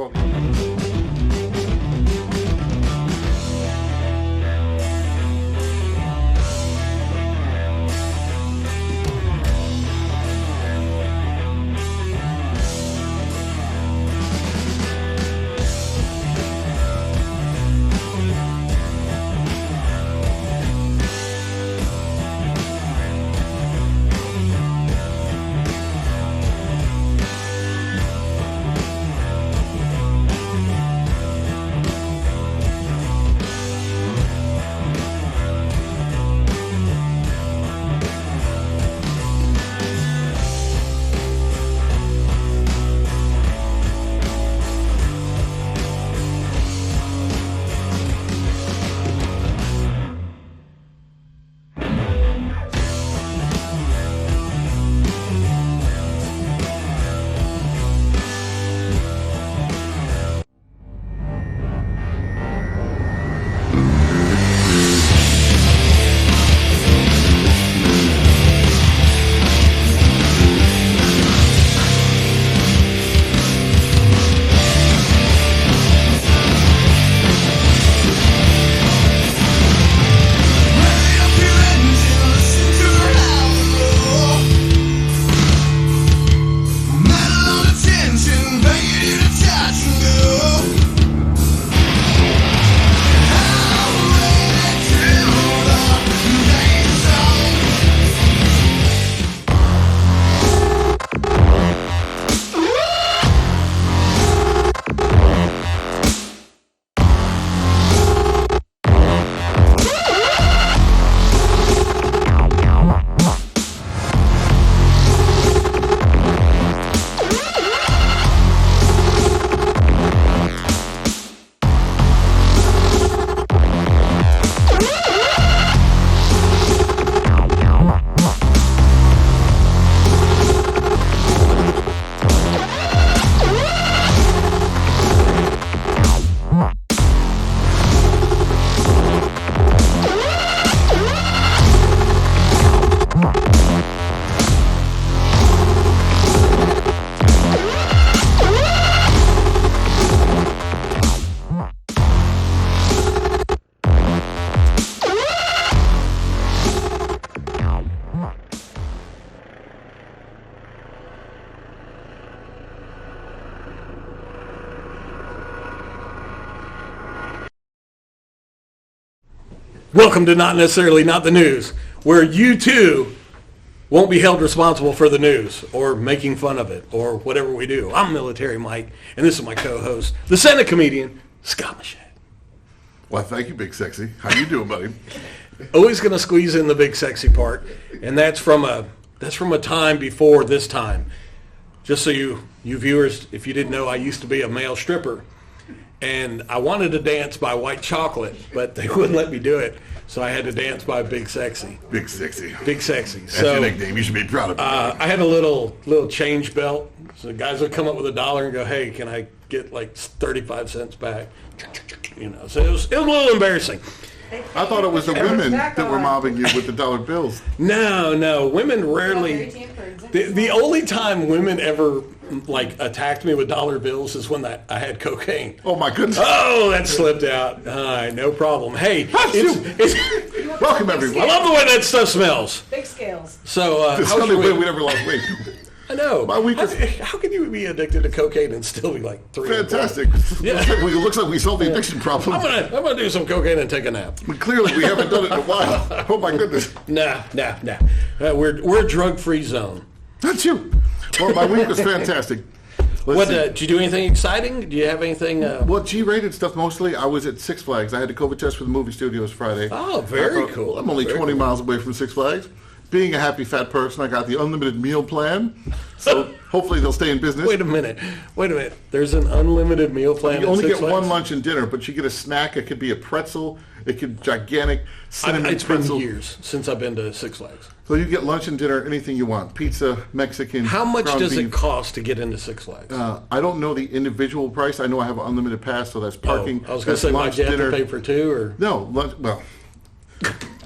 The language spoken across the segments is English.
fault. Welcome to Not Necessarily Not the News, where you too won't be held responsible for the news or making fun of it or whatever we do. I'm Military Mike, and this is my co-host, the Senate comedian, Scott Machette. Well, thank you, Big Sexy. How you doing, buddy? Always going to squeeze in the big sexy part, and that's from a time before this time. Just so you viewers, if you didn't know, I used to be a male stripper. And I wanted to dance by White Chocolate, but they wouldn't let me do it. So I had to dance by Big Sexy. Big Sexy. Big Sexy. That's your nickname. You should be proud of it. I had a little change belt. So the guys would come up with $1 and go, hey, can I get like 35 cents back? You know, so it was a little embarrassing. I thought it was the women that were mobbing you with the dollar bills. No. Women rarely. The only time women ever attacked me with dollar bills is when I had cocaine. Oh my goodness! Oh, that slipped out. No problem. Hey, it's welcome everyone. I love the way that stuff smells. Big scales. So, it's the only way we never lost weight. I know. My week is... How can you be addicted to cocaine and still be like 3? Fantastic. Yeah. It looks like we solved the addiction problem. I'm gonna do some cocaine and take a nap. But clearly we haven't done it in a while. Oh my goodness. Nah. We're a drug-free zone. That's you. Well, my week was fantastic. Did you do anything exciting? Do you have anything? Well, G-rated stuff mostly. I was at Six Flags. I had a COVID test for the movie studios Friday. Oh, very cool. I'm only 20 miles away from Six Flags. Being a happy fat person, I got the unlimited meal plan. So hopefully they'll stay in business. Wait a minute. There's an unlimited meal plan. You only at Six get Flags? one lunch and dinner, but you get a snack. It could be a pretzel. It could gigantic cinnamon It's pretzel. been years since I've been to Six Flags. So you get lunch and dinner, anything you want. Pizza, Mexican. How much ground does beef. it cost to get into Six Flags? I don't know the individual price. I know I have an unlimited pass, so that's parking. I was going to say, lunch, might you have dinner. to pay for two? Or No, lunch, well,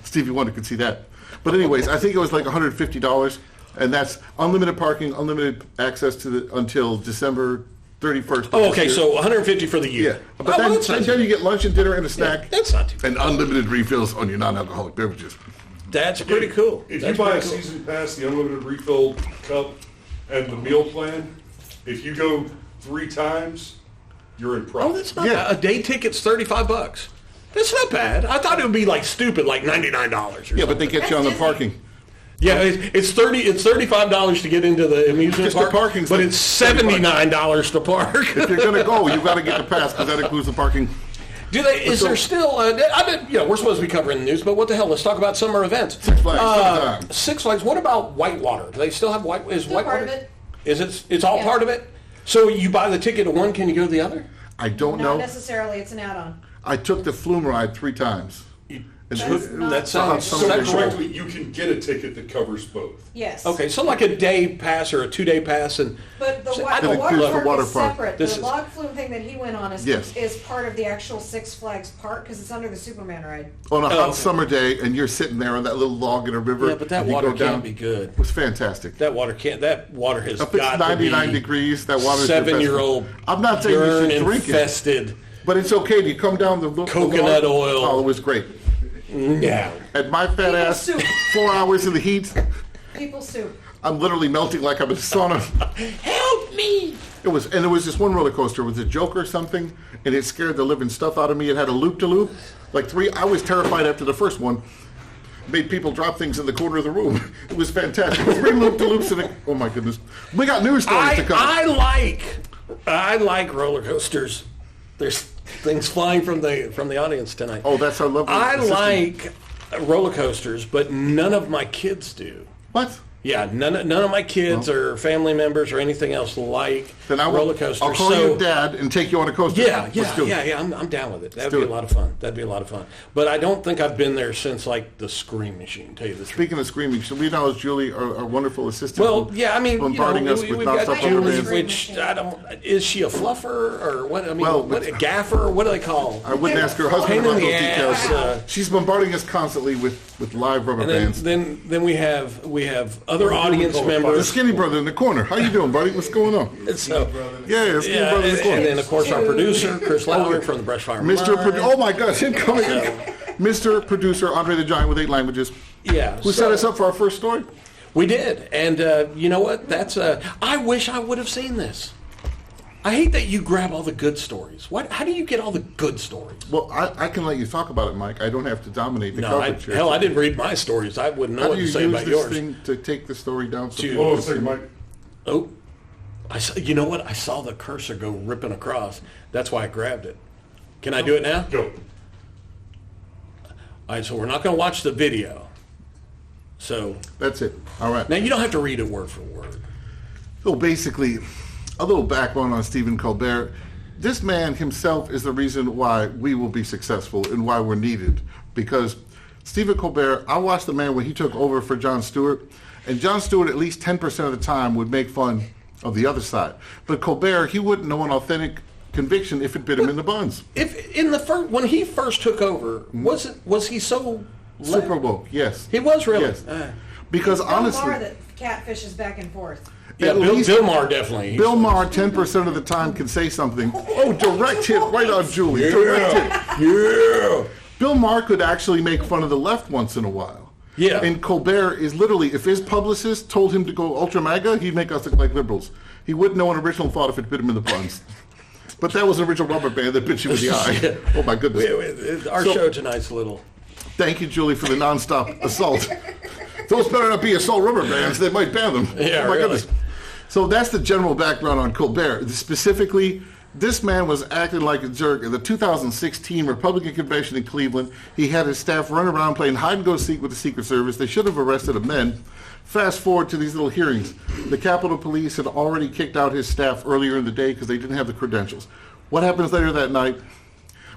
Stevie Wonder could see that. But anyways, I think it was like $150, and that's unlimited parking, unlimited access to until December 31st. Oh, okay, so 150 for the year. Yeah, but then you get lunch and dinner and a snack. Yeah, that's not too bad. And unlimited refills on your non-alcoholic beverages. That's pretty cool. If you buy a season pass, the unlimited refill cup, and the meal plan, if you go 3 times, you're in profit. Oh, that's not bad. A day ticket's $35. That's not bad. I thought it would be like stupid, like $99 or something. But they get you on the parking. Yeah, it's $35 to get into the amusement Just the park, parking's but like it's $79 to park. If you're going to go, you've got to get the pass because that includes the parking. Do they? Is there still? We're supposed to be covering the news, but what the hell? Let's talk about summer events. Six Flags. Six Flags. What about Whitewater? Do they still have White? Is Still Whitewater? part of it. Is it? It's all part of it. So you buy the ticket to one, can you go to the other? I don't Not know. necessarily. It's an add-on. I took the Flume ride 3 times. That sounds So sexual. correctly, you can get a ticket that covers both. Yes. Okay, so like a day pass or a 2-day pass, and But the I don't- water Look, park water is park. separate. This The is- log flume thing that he went on is Yes. is part of the actual Six Flags park because it's under the Superman ride. On a hot okay. summer day, and you're sitting there on that little log in a river. yeah, but that and you water go down. can't be good. It was fantastic. That water can't. That water has If it's got 99 to be degrees, that water's 7-year-old. I'm not saying you urine should drink it, infested. but it's okay. You come down the Coconut oil. Oh, it was great. Yeah. And my fat People ass, soup. 4 hours in the heat, People soup. I'm literally melting like I'm in a sauna. Help me! It was this one roller coaster. It was a joke or something, and it scared the living stuff out of me. It had a loop-de-loop, like 3. I was terrified after the first one. Made people drop things in the corner of the room. It was fantastic. 3 loop-de-loops in it. Oh my goodness. We got news stories to cover. I like roller coasters. There's things flying from the audience tonight. Oh, that's our lovely I assistant. like roller coasters, but none of my kids do. What? Yeah, none of my kids or family members or anything else like Then roller coasters. I'll call you Dad and take you on a coaster. Yeah, Let's do it. yeah. I'm down with it. That'd do be it. a lot of fun. That'd be a lot of fun. But I don't think I've been there since like the Scream Machine. Tell you the truth. Speaking of screaming, should we acknowledge Julie, our wonderful assistant? Well, who- yeah, I mean, bombarding us with we've got nonstop Julie, rubber bands. which I don't. Is she a fluffer or what? I mean, Well, what a gaffer? What do they call? I wouldn't ask her husband Pain in about the those ass, details. She's bombarding us constantly with live rubber And bands. then we have other audience The members. skinny brother in the corner. How you doing, buddy? What's going on? So, Yeah, skinny yeah, brother in the corner. and then of course our producer Chris Lowry from the Brushfire. Mr. Line. Oh my gosh, him coming in. Mr. Producer Andre the Giant with 8 languages. Yeah, Who set us up for our first story? We did, and you know what? That's I wish I would have seen this. I hate that you grab all the good stories. What? How do you get all the good stories? Well, I can let you talk about it, Mike. I don't have to dominate the No, coverage here. I didn't read my stories. I wouldn't know How what do to you say use about this yours. thing to take the story down? So To- people Hold on can a second, see? Mike. Oh, you know what? I saw the cursor go ripping across. That's why I grabbed it. Can I do it now? Go. All right, so we're not going to watch the video. So That's it. All right. now you don't have to read it word for word. So basically, a little background on Stephen Colbert. This man himself is the reason why we will be successful and why we're needed. Because Stephen Colbert, I watched the man when he took over for Jon Stewart, and Jon Stewart at least 10% of the time would make fun of the other side. But Colbert, he wouldn't know an authentic conviction if it bit him in the buns. If in the first when he first took over, was he so Super woke, yes. He was really. Yes. Because honestly, Bill Maher that catfishes back and forth. Yeah, at Bill, least- Bill Maher definitely. Bill Maher 10% of the time can say something. Oh, direct hit right on Julie. Direct hit. Yeah. Bill Maher could actually make fun of the left once in a while. Yeah. And Colbert is literally, if his publicist told him to go ultra MAGA, he'd make us look like liberals. He wouldn't know an original thought if it bit him in the buns. But that was an original rubber band that bit you in the eye. Yeah. Oh my goodness. Our show tonight's a little. Thank you, Julie, for the nonstop assault. Those better not be assault rubber bands. They might ban them. Yeah, oh my really. goodness. So that's the general background on Colbert. Specifically, this man was acting like a jerk. In the 2016 Republican convention in Cleveland, he had his staff run around playing hide-and-go-seek with the Secret Service. They should have arrested him then. Fast forward to these little hearings. The Capitol Police had already kicked out his staff earlier in the day because they didn't have the credentials. What happens later that night?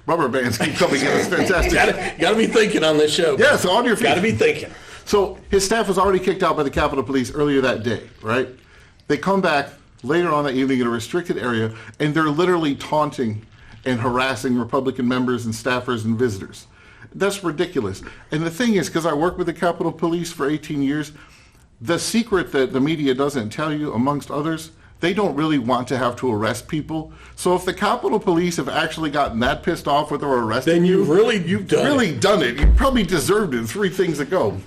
Rubber bands keep coming in. It's fantastic. Got to be thinking on this show. Yes, on your feet. Got to be thinking. So his staff was already kicked out by the Capitol Police earlier that day, right? They come back later on that evening in a restricted area, and they're literally taunting and harassing Republican members and staffers and visitors. That's ridiculous. And the thing is, because I worked with the Capitol Police for 18 years, the secret that the media doesn't tell you, amongst others, they don't really want to have to arrest people. So if the Capitol Police have actually gotten that pissed off with or arrested Then you've really done it. You probably deserved it. 3 things ago.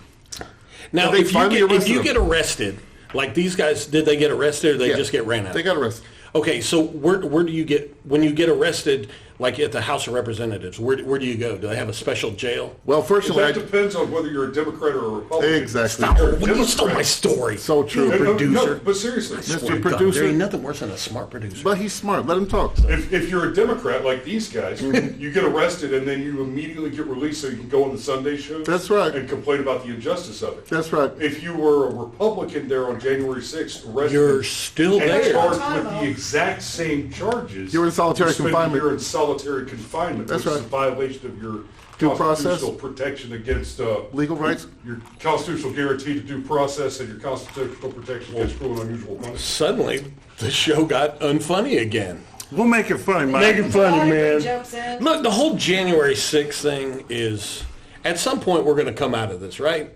Now, They if finally you arrested get them. arrested, like these guys, did they get arrested or they Yeah. just get ran out? They got arrested. Okay, so where do you get, when you get arrested, like at the House of Representatives, where do you go? Do they have a special jail? Well, fortunately, That depends on whether you're a Democrat or a Republican. Exactly. Stop. You're a When you stole my Democrat. story. so true. No, but seriously, Mr. God, Producer. there ain't nothing worse than a smart producer. But he's smart. Let him talk. if you're a Democrat like these guys, you get arrested and then you immediately get released so you can go on the Sunday shows. That's right. And complain about the injustice of it. That's right. If you were a Republican there on January 6th, arrested You're still and there. charged with the exact same charges, You're in solitary spend a confinement. year in solitary confinement. That's which is right. a violation of your Due process. constitutional protection against Legal rights. your constitutional guarantee to due process and your constitutional protection against cruel and unusual punishment. Suddenly, the show got unfunny again. We'll make it funny, Mike. Make it funny, man. Jumps in. Look, the whole January 6th thing is, at some point we're going to come out of this, right?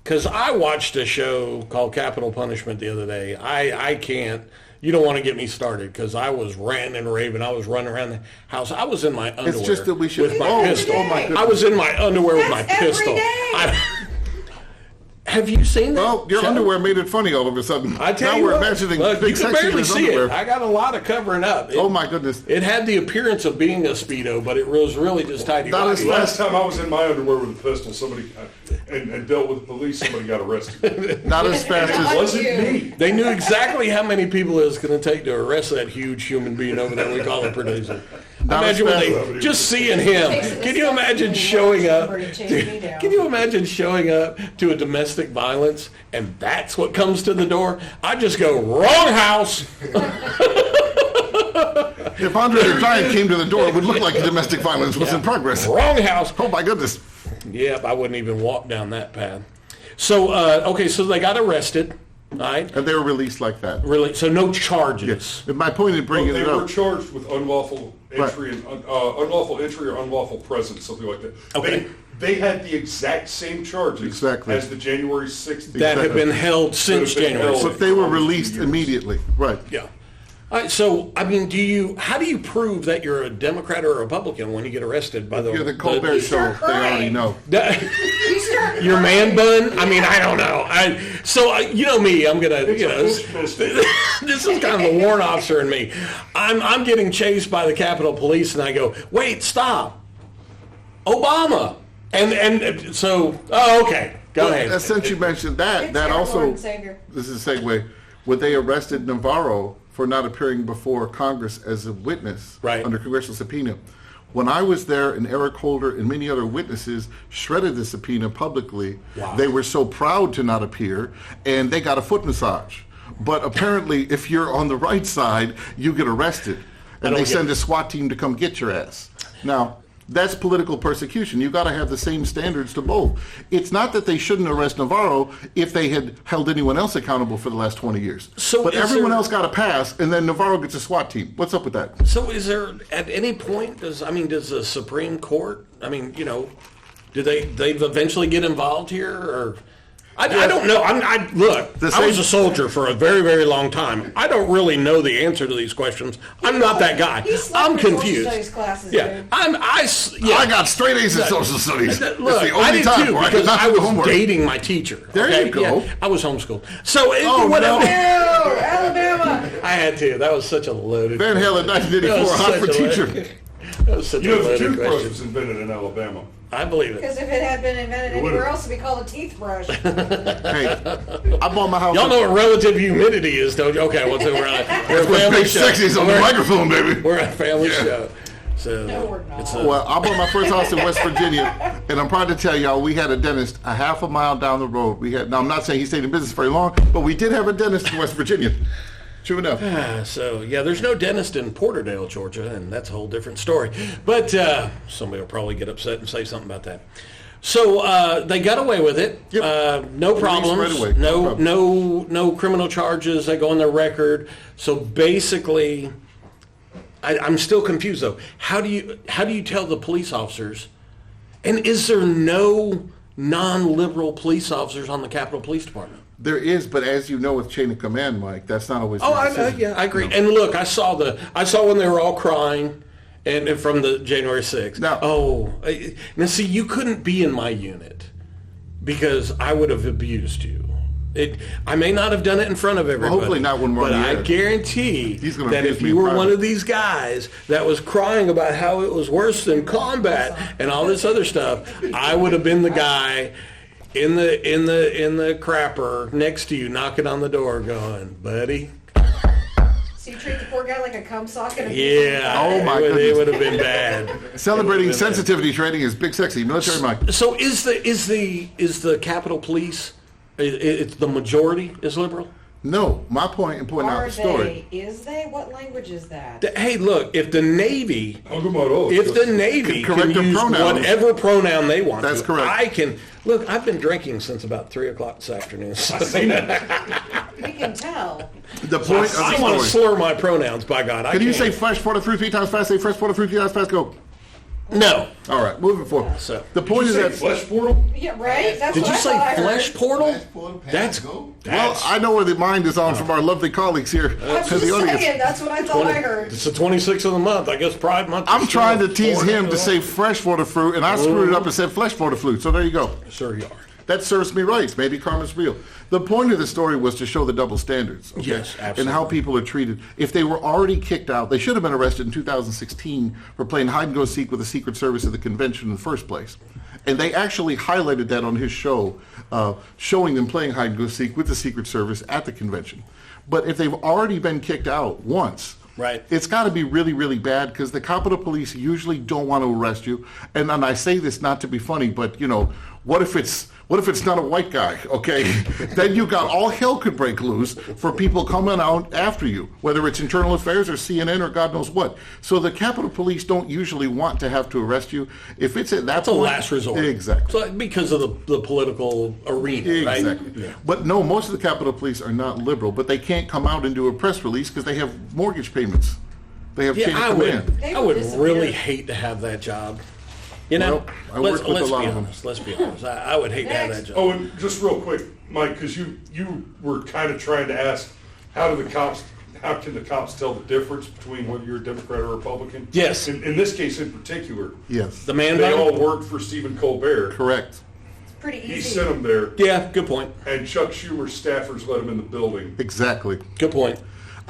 Because I watched a show called Capital Punishment the other day. I can't. You don't want to get me started because I was ranting and raving. I was running around the house. I was in my underwear just that we should- with my Oh, pistol. oh my goodness. I was in my underwear with my That's every pistol. day. Have you seen that? Well, your show? underwear made it funny all of a sudden. I tell now you we're what, imagining look, big you can sex in barely his see underwear. it. I got a lot of covering up. Oh my goodness. It had the appearance of being a Speedo, but it was really just tidy. Not as whitey. Last time I was in my underwear with a pistol, somebody and dealt with the police, somebody got arrested. Not as fast It as wasn't you. me. They knew exactly how many people it was going to take to arrest that huge human being over there we call a producer. Not Imagine as when fast. they just seeing him. Can you imagine showing up? Can you imagine showing up to a domestic violence and that's what comes to the door? I just go, wrong house. if Andre the Giant came to the door, it would look like domestic violence was in progress. Wrong house. Oh my goodness. Yep, I wouldn't even walk down that path. So, okay, so they got arrested, right? And they were released like that. Really? So no charges. And my point in bringing They it were up. charged with unlawful Right. entry and unlawful entry or unlawful presence, something like that. Okay. They had the exact same charges Exactly. as the January 6th. That have been held since That have been January held. 6th. But they were Almost 2 released years. immediately. Right. Yeah. All right, so, I mean, how do you prove that you're a Democrat or a Republican when you get arrested by the... You're the Colbert Show. start They already crying. know. You start Your man bun? I mean, I don't know. You know me, I'm going to, It's you a know... push pistol. This is kind of the warrant officer in me. I'm getting chased by the Capitol Police, and I go, wait, stop. Obama. And so, okay, go ahead. And since you mentioned that, It's that our also, Lord and Savior. this is a segue, when they arrested Navarro for not appearing before Congress as a witness Right. under congressional subpoena. When I was there and Eric Holder and many other witnesses shredded the subpoena publicly, Wow. they were so proud to not appear and they got a foot massage. But apparently if you're on the right side, you get arrested and don't they get send it. a SWAT team to come get your ass. Now, that's political persecution. You got to have the same standards to both. It's not that they shouldn't arrest Navarro if they had held anyone else accountable for the last 20 years. So but is everyone there- else got a pass, and then Navarro gets a SWAT team. What's up with that? So is there, at any point, does the Supreme Court, do they eventually get involved here, or... I don't know. Look, The I was same- a soldier for a very, very long time. I don't really know the answer to these questions. I'm not that guy. He slept I'm in social confused. studies classes, Yeah, dude. I got straight A's in social studies. Look, That's the I only did time too where I because did not I do the was homework. dating my teacher. There okay? you go. Yeah, I was homeschooled. So Oh, whatever. no. Ew, Alabama. I had to. That was such a loaded. Van Halen, That 1984, was hot for such a teacher. loaded- That was such You a know, the loaded toothbrush question. was invented in Alabama. I believe it. Because if it had been invented It would've- anywhere else, it'd be called a teeth brush. Hey, I bought my house. Y'all know what relative humidity is, don't you? Okay, well, so we're a With family big show. sexies on the microphone, baby. We're a family show. So No, we're not. it's a- Well, I bought my first house in West Virginia, and I'm proud to tell y'all we had a dentist a half a mile down the road. Now, I'm not saying he stayed in business very long, but we did have a dentist in West Virginia. True enough. So, yeah, there's no dentist in Porterdale, Georgia, and that's a whole different story. But somebody will probably get upset and say something about that. So they got away with it. Yep. No Released problems. right away. No problem. No criminal charges that go on their record. So basically, I'm still confused though. How do you tell the police officers? And is there no non-liberal police officers on the Capitol Police Department? There is, but as you know, with chain of command, Mike, that's not always. Oh, the I know. decision. Yeah, I agree. And look, I saw when they were all crying, and from the January 6th. Now see, you couldn't be in my unit because I would have abused you. I may not have done it in front of everybody. Well, hopefully not when we're on But the I air. guarantee He's gonna that abuse if me you in were private. one of these guys that was crying about how it was worse than combat and all this other stuff, I would have been the guy in the crapper next to you, knocking on the door, going, "Buddy." So you treat the poor guy like a cum sock and a Yeah. Oh, my It goodness. would have been bad. Celebrating sensitivity training is Big Sexy Military Mike. So is the Capitol Police? It's the majority is liberal. No, my point in pointing out Are the story. they? Is they? What language is that? Hey, look, if the Navy If can Correct their use pronouns. whatever pronoun they want, That's to, correct. I can look. I've been drinking since about 3:00 this afternoon. So We can tell. The point of I the want to story. slur my pronouns. By God, Can you can't. say fresh water 3 times fast? Say fresh water 3 times fast. Go. no? All right, moving forward. So- The point is that. flesh portal? Yeah, right. That's Did what you I say thought I heard. flesh portal? That's Well, I know where the mind is on from our lovely colleagues here I was to just the audience. saying. That's what I thought I heard. It's the 26th of the month. I guess Pride Month. I'm is trying to still tease him to say freshwater fruit, and I screwed it up and said fleshwater fruit. So there you go. Sure you are. That serves me right. Maybe karma's real. The point of the story was to show the double standards. Okay? Yes, absolutely. And how people are treated. If they were already kicked out, they should have been arrested in 2016 for playing hide-and-go-seek with the Secret Service at the convention in the first place. And they actually highlighted that on his show, showing them playing hide-and-go-seek with the Secret Service at the convention. But if they've already been kicked out once, Right. it's got to be really, really bad because the Capitol Police usually don't want to arrest you. And I say this not to be funny, but you know, what if it's not a white guy? Okay, then you got all hell could break loose for people coming out after you, whether it's Internal Affairs or CNN or God knows what. So the Capitol Police don't usually want to have to arrest you if it's at that That's a point. last resort. Exactly. So, because of the political arena, right? Exactly. Yeah. But no, most of the Capitol Police are not liberal, but they can't come out and do a press release because they have mortgage payments. They have chain Yeah, of command. They I would would disappear. really hate to have that job. You know, Well, I work with a lot be of them. honest. Let's be honest. I would hate to have that Next. job. Oh, and just real quick, Mike, because you were kind of trying to ask, how can the cops tell the difference between whether you're a Democrat or Republican? Yes. In this case in particular, Yes. The man they bun? all worked for Stephen Colbert. Correct. It's pretty He easy. sent them there, Yeah, good point. and Chuck Schumer's staffers let him in the building. Exactly. Good point.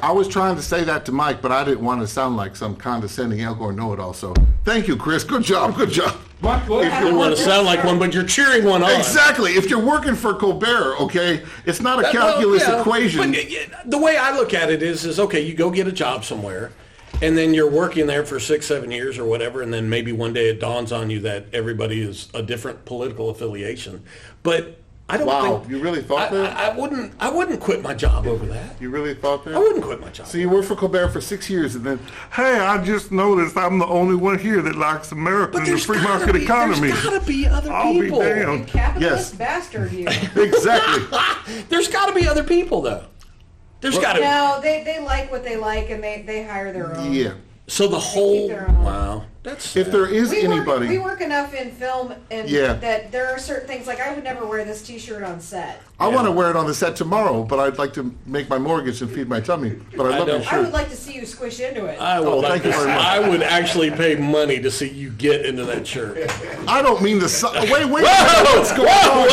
I was trying to say that to Mike, but I didn't want to sound like some condescending Algor know-it-all. So thank you, Chris. Good job. Good job. Mike, what? I don't want to sound like one, but you're cheering one on. Exactly. If you're working for Colbert, okay, it's not a calculus Well, yeah, equation. But the way I look at it is okay, you go get a job somewhere, and then you're working there for 6-7 years or whatever, and then maybe one day it dawns on you that everybody is a different political affiliation. But I don't Wow, think you really thought that? I wouldn't quit my job over that. You really thought that? I wouldn't quit my job. So you worked for Colbert for 6 years, and then, hey, I just noticed I'm the only one here that likes America But and the there's free gotta market be, economy. There's got to be other I'll be people. damned. Capitalist Yes. bastard you. Exactly. There's got to be other people though. There's got to. No, they like what they like and they hire their own. Yeah. So the whole their own. wow, that's If there is anybody, We work enough in film and Yeah. that there are certain things like I would never wear this T-shirt on set. I want to wear it on the set tomorrow, but I'd like to make my mortgage and feed my tummy. But I love don't- your I shirt. would like to see you squish into it. I would Oh, like thank to you very see- much. I would actually pay money to see you get into that shirt. I don't mean the su- wait. Whoa! What's going Whoa! on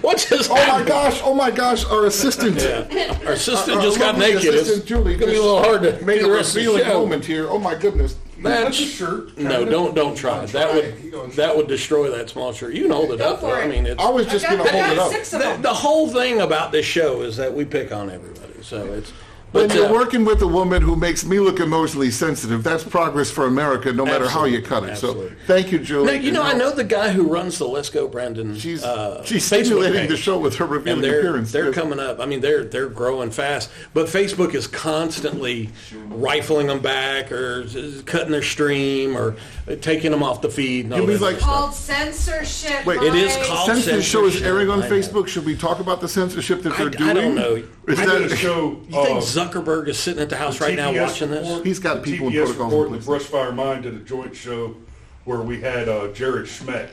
What's here? just Oh my happened? gosh! Oh my gosh! Our assistant. Yeah. Our assistant Our just got lovely naked. It's assistant, Julie, gonna be a just little hard to made do a the rest of the revealing show. moment here. Oh my goodness! That's a shirt. No, don't try. That would destroy that small shirt. You can hold it Go up. for though. it. I mean, it's I was just I've going to hold it up. 6 of them. the whole thing about this show is that we pick on everybody. So it's. When But, you're working with a woman who makes me look emotionally sensitive, that's progress for America, no matter how you cut it. Absolutely. So, thank you, Julie. Now, you know, I know the guy who runs the Let's Go Brandon. She's Facebook stimulating page. the show with her revealing And appearance. they're Yes. coming up. I mean, they're growing fast. But Facebook is constantly rifling them back or cutting their stream or taking them off the feed. And all You mean that like- It's called censorship. Wait, It is Mike. called Since the show is censorship, airing on I know. Facebook, should we talk about the censorship that they're doing? I don't know. Is I did a that, show. You think Zuckerberg is sitting at the house right now TPS watching this? report- He's got the people in TPS protocols report in and place. Brushfire Mind did a joint show where we had Jared Schmeck.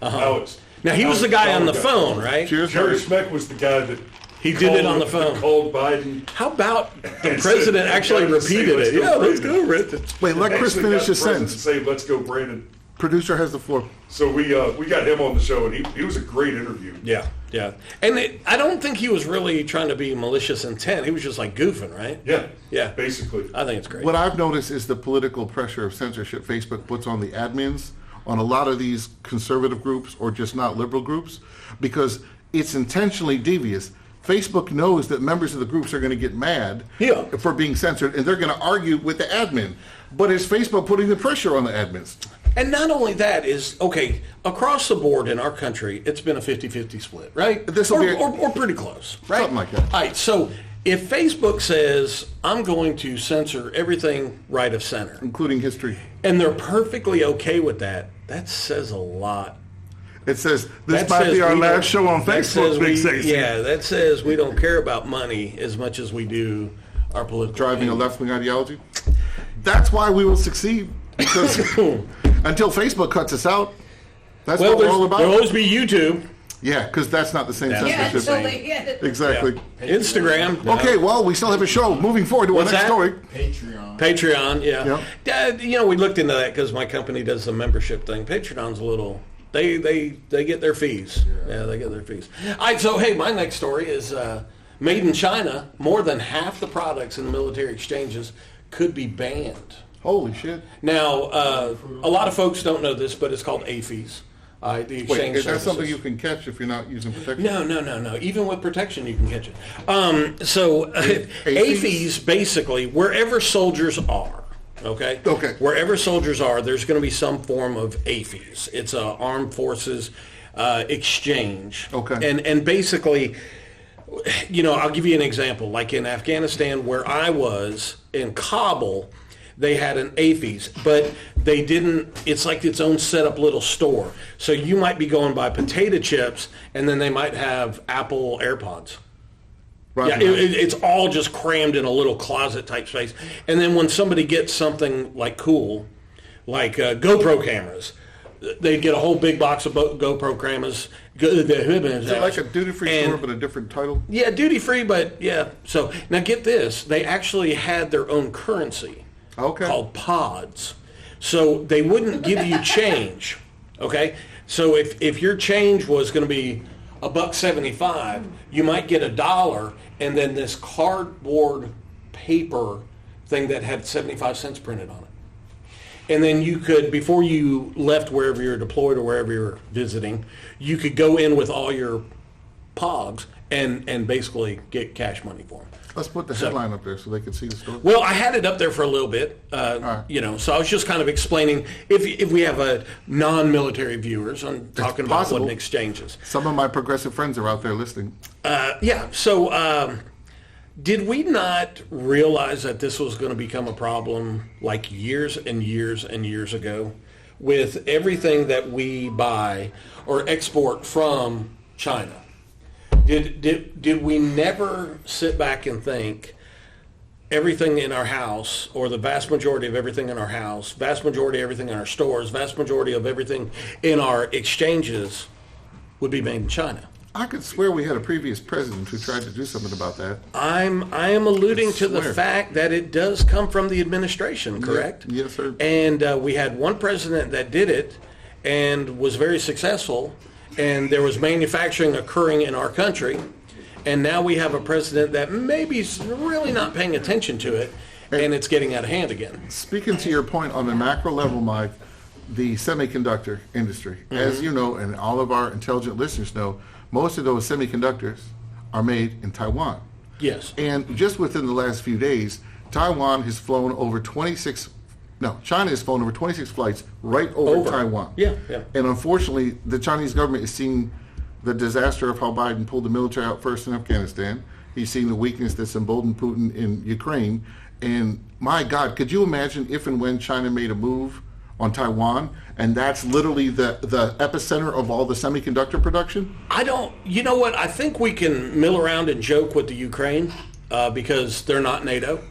Alex. Now, he was the guy on the phone, right? Cheers, Jared Harry. Schmeck was the guy that He did it on the phone. Called Biden. How about the president actually repeated it? Yeah, let's go, Brandon. Wait, let Chris finish his sentence. Say, let's go, Brandon. Producer has the floor. So we got him on the show, and he was a great interview. Yeah. And I don't think he was really trying to be malicious intent. He was just like goofing, right? Yeah, basically. I think it's great. What I've noticed is the political pressure of censorship Facebook puts on the admins on a lot of these conservative groups or just not liberal groups, because it's intentionally devious. Facebook knows that members of the groups are going to get mad for being censored, and they're going to argue with the admin. But it's Facebook putting the pressure on the admins. And not only that is, okay, across the board in our country, it's been a 50-50 split, right? Or pretty close, right? Something like that. All right, so if Facebook says, I'm going to censor everything right of center, Including history. and they're perfectly okay with that, that says a lot. It says, this might be our last show on Facebook, Big Sexy. Yeah, that says we don't care about money as much as we do our political Driving a opinion. left-wing ideology. That's why we will succeed. Because until Facebook cuts us out, that's what we're all about. There'll always be YouTube. Yeah, because that's not the same Yeah, censorship. until they get it. Exactly. Instagram. Okay, well, we still have a show. Moving forward to What's our next that? story. Patreon, yeah. We looked into that because my company does the membership thing. Patreon's a little... They get their fees. Yeah, they get their fees. All right, so, hey, my next story is made in China. More than half the products in the military exchanges could be banned. Holy shit. Now, a lot of folks don't know this, but it's called AFES. The exchange Wait, is that services. something you can catch if you're not using protection? No. Even with protection, you can catch it. AFES, basically, wherever soldiers are, okay? Wherever soldiers are, there's going to be some form of AFES. It's a armed forces exchange. Okay. And basically, I'll give you an example. Like in Afghanistan, where I was, in Kabul, they had an AFES, but they didn't, it's like its own set up little store. So you might be going by potato chips, and then they might have Apple AirPods. Right. Yeah, it's all just crammed in a little closet type space. And then when somebody gets something like cool, like GoPro cameras, they'd get a whole big box of GoPro cameras. Is it like a duty-free store but a different title? Yeah, duty-free, but yeah. So now get this. They actually had their own currency. Okay. Called pods. So they wouldn't give you change. Okay? So if your change was going to be $1.75, you might get $1 and then this cardboard paper thing that had 75 cents printed on it. And then you could, before you left wherever you're deployed or wherever you're visiting, you could go in with all your pogs and basically get cash money for them. Let's put the headline up there so they can see the story. Well, I had it up there for a little bit, right. So I was just kind of explaining, if we have non-military viewers, I'm talking about what an exchange is. Some of my progressive friends are out there listening. So did we not realize that this was going to become a problem like years and years and years ago with everything that we buy or export from China? Did we never sit back and think everything in our house, or the vast majority of everything in our house, vast majority of everything in our stores, vast majority of everything in our exchanges would be made in China? I could swear we had a previous president who tried to do something about that. I am alluding to the fact that it does come from the administration, correct? Yes, sir. And we had one president that did it and was very successful. And there was manufacturing occurring in our country, and now we have a president that maybe is really not paying attention to it, and it's getting out of hand again. Speaking to your point on the macro level, Mike, the semiconductor industry, as you know, and all of our intelligent listeners know, most of those semiconductors are made in Taiwan. Yes. And just within the last few days, China has flown over 26 flights right over Taiwan. Yeah. And unfortunately, the Chinese government is seeing the disaster of how Biden pulled the military out first in Afghanistan. He's seeing the weakness that's emboldened Putin in Ukraine. And my God, could you imagine if and when China made a move on Taiwan, and that's literally the epicenter of all the semiconductor production? You know what? I think we can mill around and joke with the Ukraine because they're not NATO.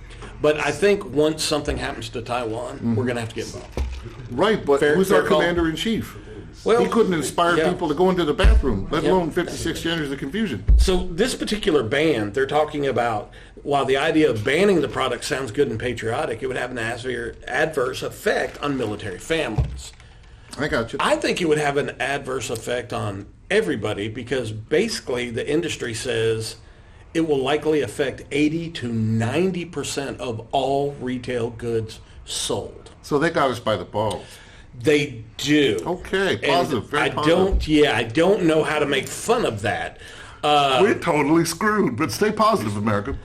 But I think once something happens to Taiwan, we're going to have to get involved. Right, but who's our commander-in-chief? Well, He couldn't inspire yeah. people to go into the bathroom, let Yeah. alone 56 genders of confusion. So this particular ban, they're talking about, while the idea of banning the product sounds good and patriotic, it would have an adverse effect on military families. I got you. I think it would have an adverse effect on everybody because basically the industry says it will likely affect 80 to 90% of all retail goods sold. So they got us by the balls. They do. Okay, And positive, very positive. I don't know how to make fun of that. We're totally screwed, but stay positive, America.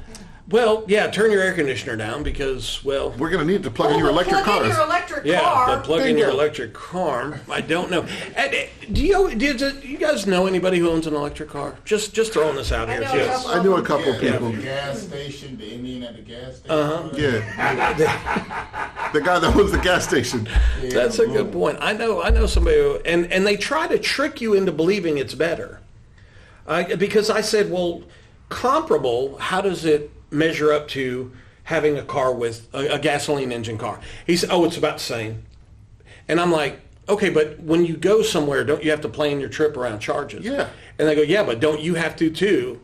Well, yeah, turn your air conditioner down because, well, We're going to need to plug in your electric Plug in cars. your electric yeah, car. but plug in your Bingo. electric car. I don't know. And, do you guys know anybody who owns an electric car? Just throwing this out I here. know too. a couple I knew a of them. couple Yeah, people. the gas station, the Indian at the gas station. Yeah. The guy that owns the gas station. Yeah, That's a boom. good point. I know somebody who, and they try to trick you into believing it's better. Because I said, well, comparable, how does it measure up to having a car with a gasoline engine car? He said, oh, it's about the same. And I'm like, okay, but when you go somewhere, don't you have to plan your trip around charges? Yeah. And they go, yeah, but don't you have to too?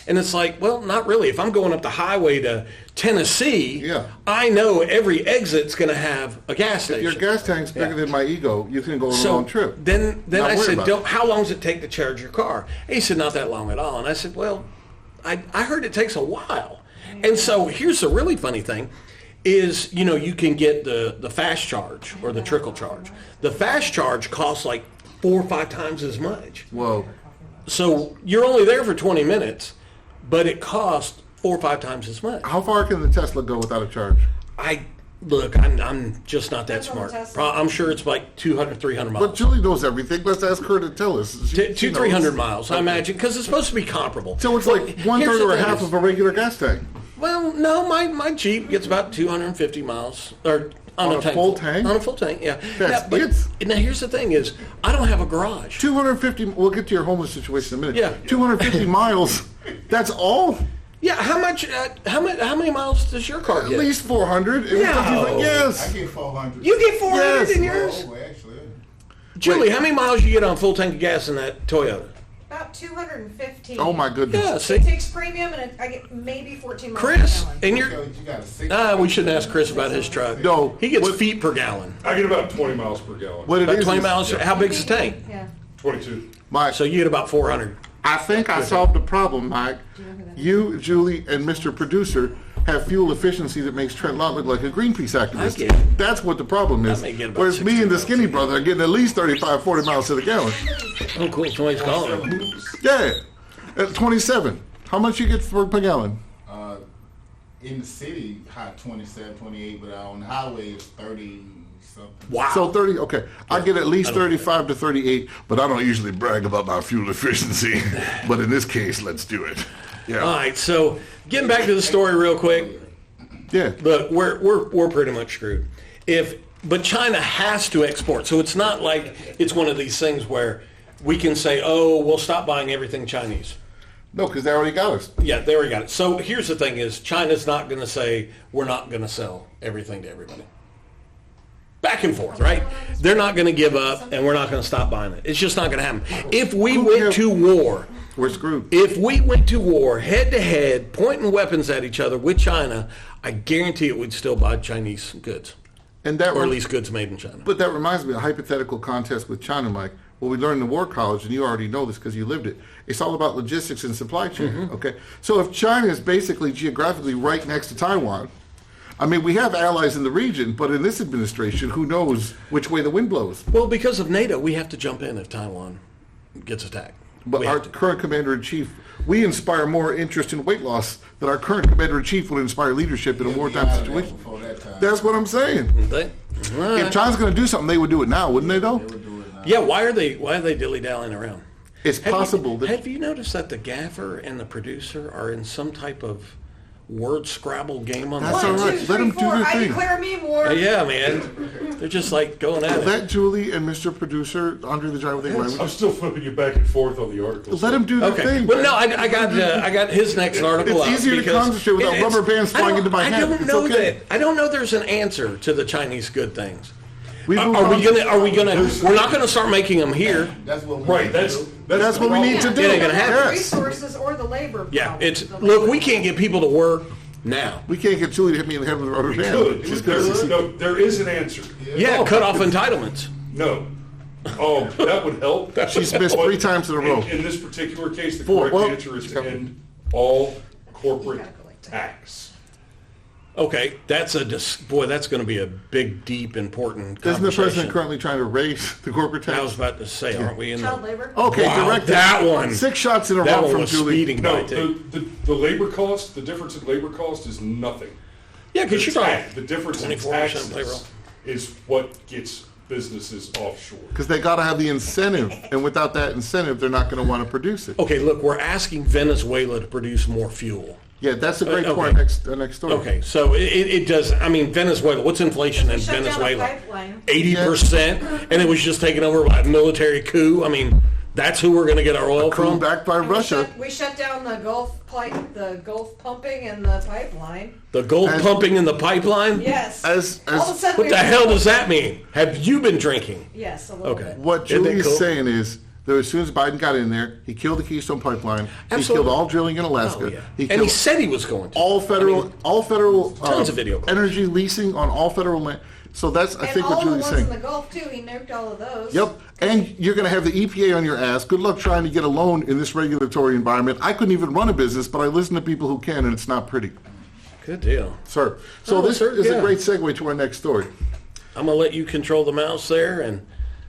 And it's like, well, not really. If I'm going up the highway to Tennessee, Yeah. I know every exit's going to have a gas station. Your gas tank's bigger Yeah. than my ego. You can go on a So long trip. then Not I worry said, about it. how long does it take to charge your car? And he said, not that long at all. And I said, well, I heard it takes a while. And so here's the really funny thing is, you can get the fast charge or the trickle charge. The fast charge costs like 4 or 5 times as much. Whoa. So you're only there for 20 minutes, but it costs 4 or 5 times as much. How far can the Tesla go without a charge? I'm just not that Depends on the smart. Tesla. I'm sure it's like 200, 300 miles. But Julie knows everything. Let's ask her to tell us. She 300 knows. miles, I imagine, because it's supposed to be comparable. So it's Well, like one here's third the or a thing half is- of a regular gas tank. Well, no, my Jeep gets about 250 miles, or On a tank. full tank? On a full tank, yeah. That's but it. now here's the thing: is I don't have a garage. 250. We'll get to your homeless situation in a minute. Yeah. 250 miles. That's all. Yeah, how much? How many miles does your car At get? least 400. No. I Yes. get 400. You get 400 Yes. in yours, Oh, actually. Julie. How many miles you get on a full tank of gas in that Toyota? About 215. Oh my goodness. Yeah, It see, takes premium, and I get maybe 14 miles Chris, per gallon. and So you're. you got a 6. We shouldn't ask Chris about his truck. No. He gets What- feet per gallon. I get about 20 miles per gallon. What it About is 20 is- miles. How big's the tank? Yeah. 22. Mike, So you get about 400. I think I solved the problem, Mike. You, Julie, and Mr. Producer have fuel efficiency that makes Trent Lott look like a Greenpeace activist. I get it. That's what the problem is. I may get about Whereas me 60 and the miles. skinny brother are getting at least 35, 40 miles to the gallon. Oh, cool. Somebody's calling. Yeah. At 27. How much you get per gallon? In the city, hot 27, 28, but on the highway it's 30 something. Wow. So 30, okay. I get at least 35 to 38, but I don't usually brag about my fuel efficiency. But in this case, let's do it. Yeah. All right. So getting back to the story real quick. Yeah. Look, we're pretty much screwed. But China has to export, so it's not like it's one of these things where we can say, oh, we'll stop buying everything Chinese. No, because they already got us. Yeah, they already got it. So here's the thing: is China's not going to say we're not going to sell everything to everybody. Back and forth, right? They're not going to give up, and we're not going to stop buying it. It's just not going to happen. If we went to war. We're screwed. If we went to war head to head, pointing weapons at each other with China, I guarantee it we'd still buy Chinese goods, And that or at least goods made in China. But that reminds me of a hypothetical contest with China, Mike. What we learned in War College, and you already know this because you lived it, it's all about logistics and supply chain, okay? So if China is basically geographically right next to Taiwan, I mean, we have allies in the region, but in this administration, who knows which way the wind blows? Well, because of NATO, we have to jump in if Taiwan gets attacked. But We our have to. current commander-in-chief, we inspire more interest in weight loss than our current commander-in-chief would inspire leadership in a wartime Out of that situation. before that time. That's what I'm saying. They- all If right. China's going to do something, they would do it now, wouldn't they, though? They would do it now. Yeah, why are they dilly-dallying around? It's possible that... Have you noticed that the gaffer and the producer are in some type of word Scrabble game on That's the all right. Let 'em do their I thing. declare meme war. Yeah, man. They're just like going at it. Let Julie and Mr. Producer, Andre the Driver, they I'm still flipping you back and forth on the articles. let them do their Okay. thing. Well, no, I got his next article It's out easier to because concentrate without it's- rubber bands I flying don't- into my I head. don't It's know okay. that. I don't know there's an answer to the Chinese good things. We've moved Are on. we gonna? We're not gonna start making them here. That's what we Right, need to that's do. That's the what we need to problem. do. It ain't gonna happen. The Yes. resources or the labor. Yeah, problem. it's The look. labor. We can't get people to work now. We can't get Julie to hit me in the head with a rubber We band. could. She's good. No, there is an answer. Yeah, cut off entitlements. No. That would help. She's missed 3 times in a row. In this particular case, the 4. correct Well, answer is to end all corporate You gotta collect tax. Okay, that's boy. That's going to be a big, deep, important Isn't the conversation. president currently trying to raise the corporate I was tax? about to say, aren't we in Child the? labor. Okay, Wow, directed. that one. 6 shots in a That row one from was Julie. speeding by No, too. the labor cost, the difference in labor cost is nothing. Yeah, because you're talking The difference in 24% payroll. taxes is what gets businesses offshore. Because they got to have the incentive, and without that incentive, they're not going to want to produce it. Okay, look, we're asking Venezuela to produce more fuel. Yeah, that's a great Okay. point. Next story. Okay, so it does. I mean, Venezuela. What's inflation in Shut down a Venezuela? pipeline. 80%, and it was just taken over by a military coup. I mean, that's who we're going to get our oil Coup from. backed by And Russia. We shut down the Gulf pumping and the pipeline. The gold As- pumping in the pipeline. Yes. As All of a sudden What we the were- hell does that mean? Have you been drinking? Yes, a little Okay. bit. What Isn't that Julie's cool? saying is that as soon as Biden got in there, he killed the Keystone Pipeline. He Absolutely. killed all drilling in Alaska. Oh, yeah. He And killed he said he was going to. all federal, tons of video clips. energy leasing on all federal land. So that's, I And think, all what the Julie's ones saying. in the Gulf too. He nuked all of those. Yep. And you're going to have the EPA on your ass. Good luck trying to get a loan in this regulatory environment. I couldn't even run a business, but I listen to people who can, and it's not pretty. Good deal. Sir. So Oh, this sir, is yeah. a great segue to our next story. I'm going to let you control the mouse there, and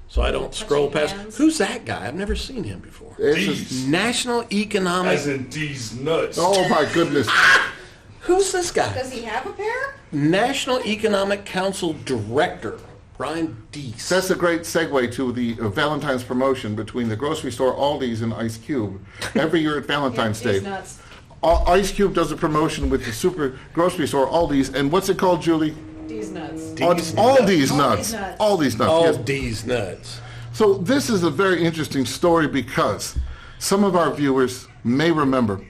so I don't scroll past. hands. Who's that guy? I've never seen him before. It's These. just- National Economic. As in D's nuts. oh, my goodness. Who's this guy? Does he have a pair? National Economic Council Director Brian Deese. That's a great segue to the Valentine's promotion between the grocery store Aldi's and Ice Cube. Every year at Valentine's Yeah, Day. he's nuts. Ice Cube does a promotion with the super grocery store Aldi's, and what's it called, Julie? He's nuts. Deese Aldi's nuts. nuts. Aldi's nuts. All yes. D's nuts. So this is a very interesting story because some of our viewers may remember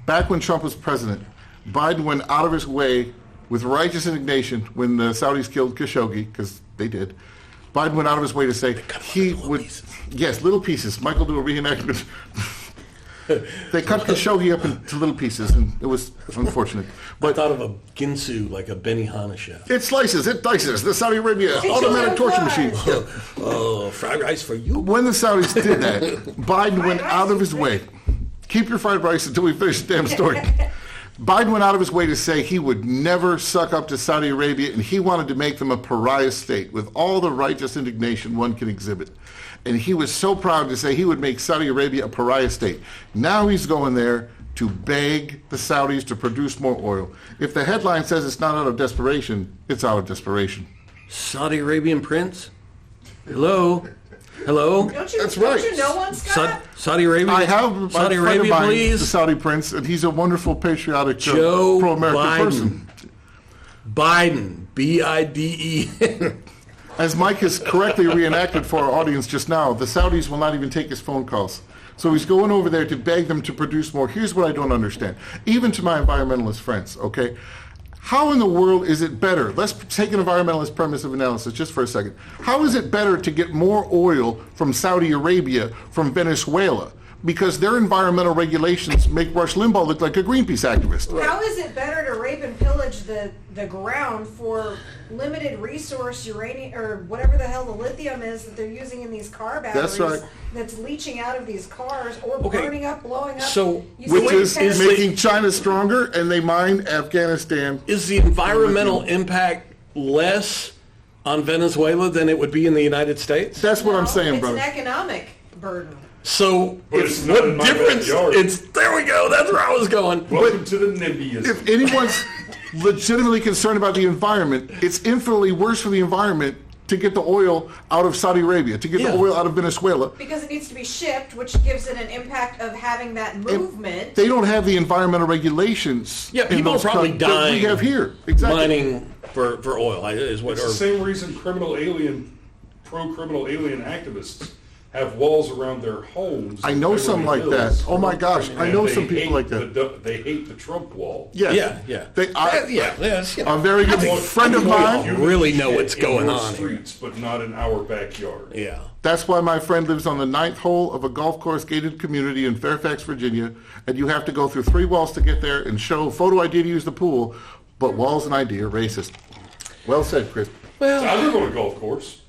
back when Trump was president, Biden went out of his way with righteous indignation when the Saudis killed Khashoggi, because they did. Biden went out of his way to say he would, yes, little pieces. Michael do a reenactment. They cut Khashoggi up into little pieces, and it was unfortunate. I But thought of a ginsu like a Benihana chef. it slices, it dices. The Saudi Arabia automatic torture machine. Yeah. Oh, fried rice for you. When the Saudis did that, Biden went out of his way. Keep your fried rice until we finish the damn story. Biden went out of his way to say he would never suck up to Saudi Arabia, and he wanted to make them a pariah state with all the righteous indignation one can exhibit. And he was so proud to say he would make Saudi Arabia a pariah state. Now he's going there to beg the Saudis to produce more oil. If the headline says it's not out of desperation, it's out of desperation. Saudi Arabian prince? Hello? Hello? Don't you? That's don't right. you know one, Scott? Saudi Arabia? I have Saudi a friend of Arabia, mine, the please. Saudi prince, and he's a wonderful, patriotic, Joe pro-American Biden. person. Biden. B-I-D-E-N. As Mike has correctly reenacted for our audience just now, the Saudis will not even take his phone calls. So he's going over there to beg them to produce more. Here's what I don't understand, even to my environmentalist friends, okay? How in the world is it better? Let's take an environmentalist premise of analysis just for a second. How is it better to get more oil from Saudi Arabia from Venezuela? Because their environmental regulations make Rush Limbaugh look like a Greenpeace activist. How is it better to rape and pillage the ground for limited resource uranium or whatever the hell the lithium is that they're using in these car batteries? That's right. That's leaching out of these cars or Okay. burning up, blowing up. So, You Which see is Texas- making China stronger, and they mine Afghanistan. Is the environmental impact less on Venezuela than it would be in the United States? That's what I'm No, saying, it's brother. an economic burden. So, But it's not in what my difference? backyard. There we go. That's where I was going. Welcome to the NIMBYism. If anyone's legitimately concerned about the environment, it's infinitely worse for the environment to get the oil out of Saudi Arabia, to get Yeah. the oil out of Venezuela. Because it needs to be shipped, which gives it an impact of having that movement. They don't have the environmental regulations. Yeah, in people are those probably countries that dying we have here. Exactly. mining for oil. Is what? It's the same reason pro-criminal alien activists have walls around their homes. I know in some Beverly like that. Hills, Oh my gosh, I know and some they people like hate that. They hate the Trump wall. Yes. Yeah. That's, you know, a very good friend of mine. you really know what's In going your on here. streets, but not in our backyard. Yeah. That's why my friend lives on the 9th hole of a golf course gated community in Fairfax, Virginia, and you have to go through 3 walls to get there and show photo ID to use the pool, but walls and ID are racist. Well said, Chris. I live on a golf course,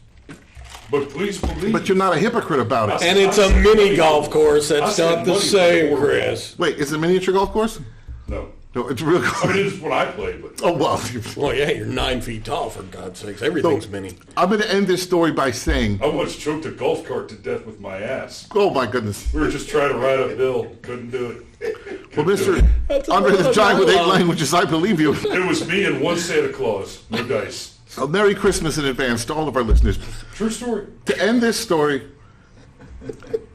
but please believe. But you're not a hypocrite about it. And it's a mini golf course. I That's spent not the money same, for it. Chris. Wait, is it a miniature golf course? No. No, it's real golf. I mean, it's what I play, but Oh, well. Well, yeah, you're 9 feet tall, for God's sakes. Everything's So, mini. I'm going to end this story by saying, I once choked a golf cart to death with my ass. oh my goodness. We were just trying to ride uphill. Couldn't do it. Well, Couldn't do Mr. That's Andre the another Giant with 8 dialogue. languages, I believe you. It was me and one Santa Claus. No dice. A Merry Christmas in advance to all of our listeners. True story. To end this story,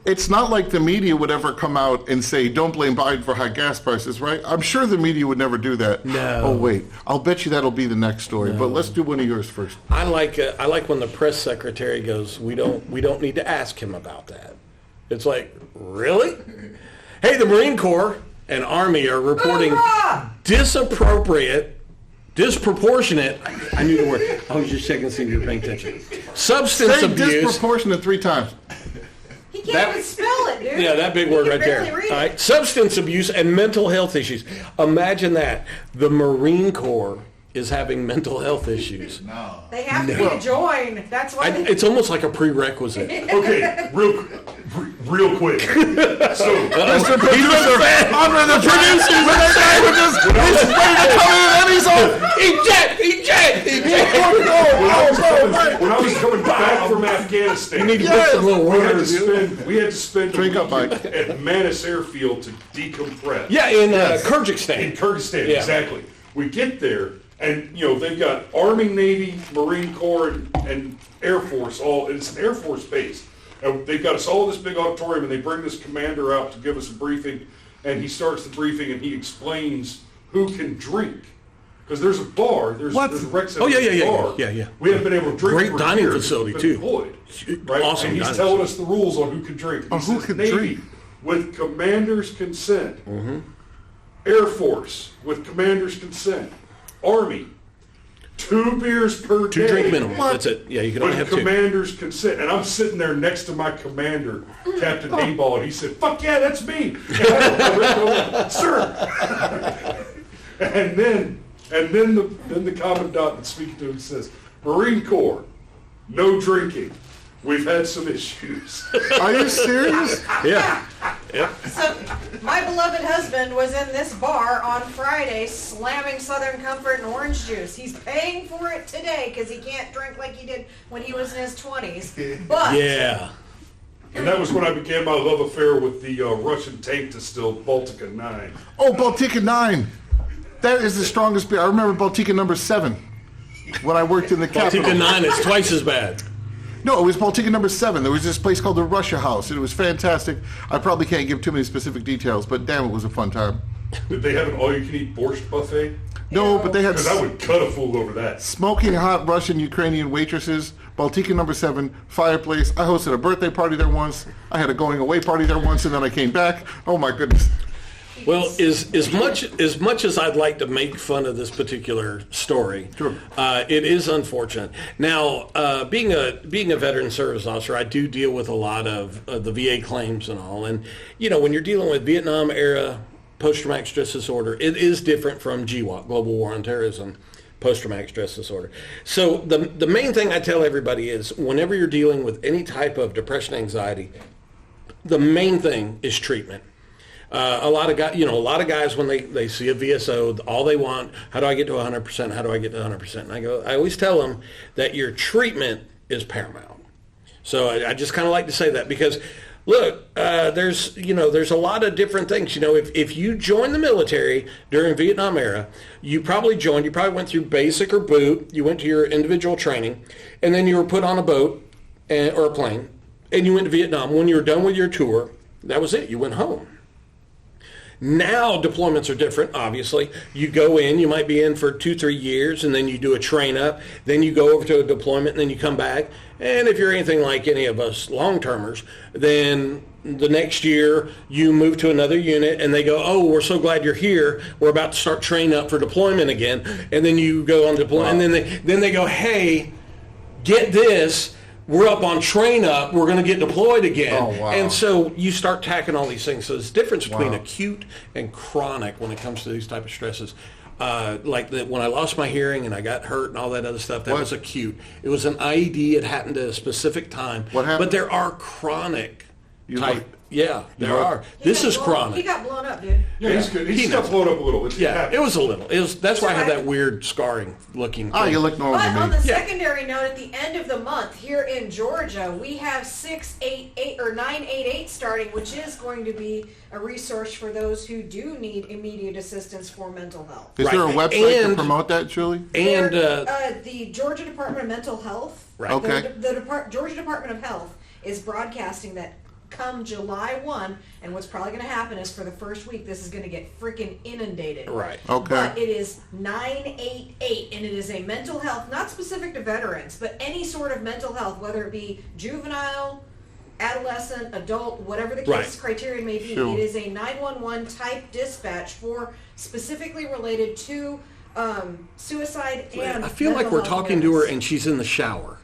it's not like the media would ever come out and say, don't blame Biden for high gas prices, right? I'm sure the media would never do that. No. Oh, wait. I'll bet you that'll be the next story. But let's do one of yours first. I like when the press secretary goes, we don't need to ask him about that. It's like, really? Hey, the Marine Corps and Army are reporting disproportionate. I knew the word. I was just checking to see if you were paying attention. Substance Say abuse. disproportionate 3 times. He can't even spell it, dude. Yeah, that big He word can right there. barely read All it. right, substance abuse and mental health issues. Imagine that. The Marine Corps is having mental health issues. No. They have to be to join. That's why. It's almost like a prerequisite. Okay, real quick. So, Mr. Producer, Andre the producer, with his languages, he's ready to come in and he's on. when I was coming back from Afghanistan, You need to put some little we had to words. spend a Drink up, weekend Mike. at Manis Airfield to decompress. Yeah, in In Kyrgyzstan. Kyrgyzstan, Yeah. exactly. We get there, and they've got Army, Navy, Marine Corps, and Air Force. It's an Air Force base, and they've got us all in this big auditorium, and they bring this commander out to give us a briefing, and he starts the briefing, and he explains who can drink. Because there's a bar, there's a rec center, Oh, yeah, there's a yeah, bar. yeah. We haven't been able to drink Great for dining years. facility, We've too. been deployed, right? Awesome And he's dining telling facility. us the rules on who can drink. He who says can Navy, drink? with commander's consent. Air Force, with commander's consent. Army, 2 beers per day. 2 drink minimum. That's it. Yeah, you can only With have 2. commander's consent. And I'm sitting there next to my commander, Captain A-Ball, and he said, "Fuck yeah, that's me." Sir. And then the commandant that's speaking to him says, "Marine Corps, no drinking. We've had some issues." Are you serious? Yeah. So, my beloved husband was in this bar on Friday slamming Southern Comfort and orange juice. He's paying for it today because he can't drink like he did when he was in his 20s. But Yeah. And that was when I began my love affair with the Russian tank distilled Baltica 9. Oh, Baltica 9. That is the strongest beer. I remember Baltica number 7 when I worked in the capital. Baltica 9 is twice as bad. No, it was Baltica number 7. There was this place called the Russia House, and it was fantastic. I probably can't give too many specific details, but damn, it was a fun time. Did they have an all-you-can-eat borscht buffet? No, but they had Because I would cut a fool over that. smoking hot Russian Ukrainian waitresses, Baltica number 7, fireplace. I hosted a birthday party there once. I had a going away party there once, and then I came back. Oh my goodness. Well, as much as I'd like to make fun of this particular story, Sure. It is unfortunate. Now, being a veteran service officer, I do deal with a lot of the VA claims and all. And when you're dealing with Vietnam era post-traumatic stress disorder, it is different from GWOT, Global War on Terrorism, post-traumatic stress disorder. So the main thing I tell everybody is whenever you're dealing with any type of depression, anxiety, the main thing is treatment. A lot of guys when they see a VSO, all they want, how do I get to 100%? How do I get to 100%? And I always tell them that your treatment is paramount. So I just kind of like to say that because, look, there's a lot of different things. If you joined the military during Vietnam era, you probably went through basic or boot, you went to your individual training, and then you were put on a boat or a plane, and you went to Vietnam. When you were done with your tour, that was it. You went home. Now deployments are different, obviously. You go in, you might be in for 2-3 years, and then you do a train up, then you go over to a deployment, and then you come back. And if you're anything like any of us long-termers, then the next year you move to another unit, and they go, oh, we're so glad you're here. We're about to start train up for deployment again. And then you go on deployment, and then they go, hey, get this. We're up on train up. We're going to get deployed again. Oh, wow. And so you start tacking all these things. So there's a difference between acute and chronic when it comes to these type of stresses. Like when I lost my hearing and I got hurt and all that other stuff, that was acute. It was an IED. It happened at a specific time. What happened? But there are chronic type. like- Yeah, there are. He This got is blown- chronic. He got blown up, dude. Yeah, he's good. He's got blown up a little. Yeah, it was a little. That's why I have that weird scarring looking Oh, thing. you look normal But to on me. the secondary note, at the end of the month here in Georgia, we have 688 or 988 starting, which is going to be a resource for those who do need immediate assistance for mental health. Is there a Right. website to And- promote that, Julie? And The Georgia Department of Mental Health, Right. Okay. the Georgia Department of Health is broadcasting that come July 1, and what's probably going to happen is for the first week, this is going to get freaking inundated. Right. Okay. But it is 988, and it is a mental health, not specific to veterans, but any sort of mental health, whether it be juvenile, adolescent, adult, whatever the case Right. criteria may be. Sure. It is a 911 type dispatch for specifically related to suicide and I feel like mental we're health talking to her awareness. and she's in the shower.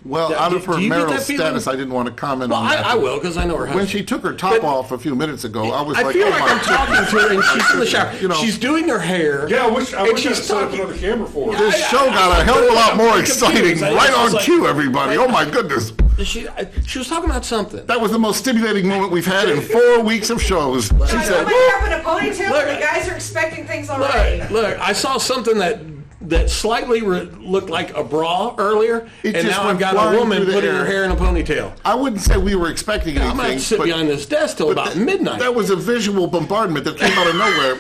Well, Do- out of her do you get marital that feeling? status, I didn't want to comment Well, on that. I will because I know her husband. When she took her top But- off a few minutes ago, I was I like, feel oh like my I'm talking to her and she's in the shower. You know. She's doing her hair. Yeah, I wish I and wish I'd she's set up talking. another camera for her. This show got a hell of a lot more exciting. I Right was on like- cue, everybody. Oh my goodness. She was talking about something. That was the most stimulating moment we've had in 4 weeks of shows. She said, Somebody up in a ponytail, Look, and the guys are expecting things already. Look, I saw something that slightly looked like a bra earlier, It and just now went I've got flying a woman through the putting air. her hair in a ponytail. I wouldn't say we were expecting I'm going to anything. sit but- behind this desk till about midnight. That was a visual bombardment that came out of nowhere.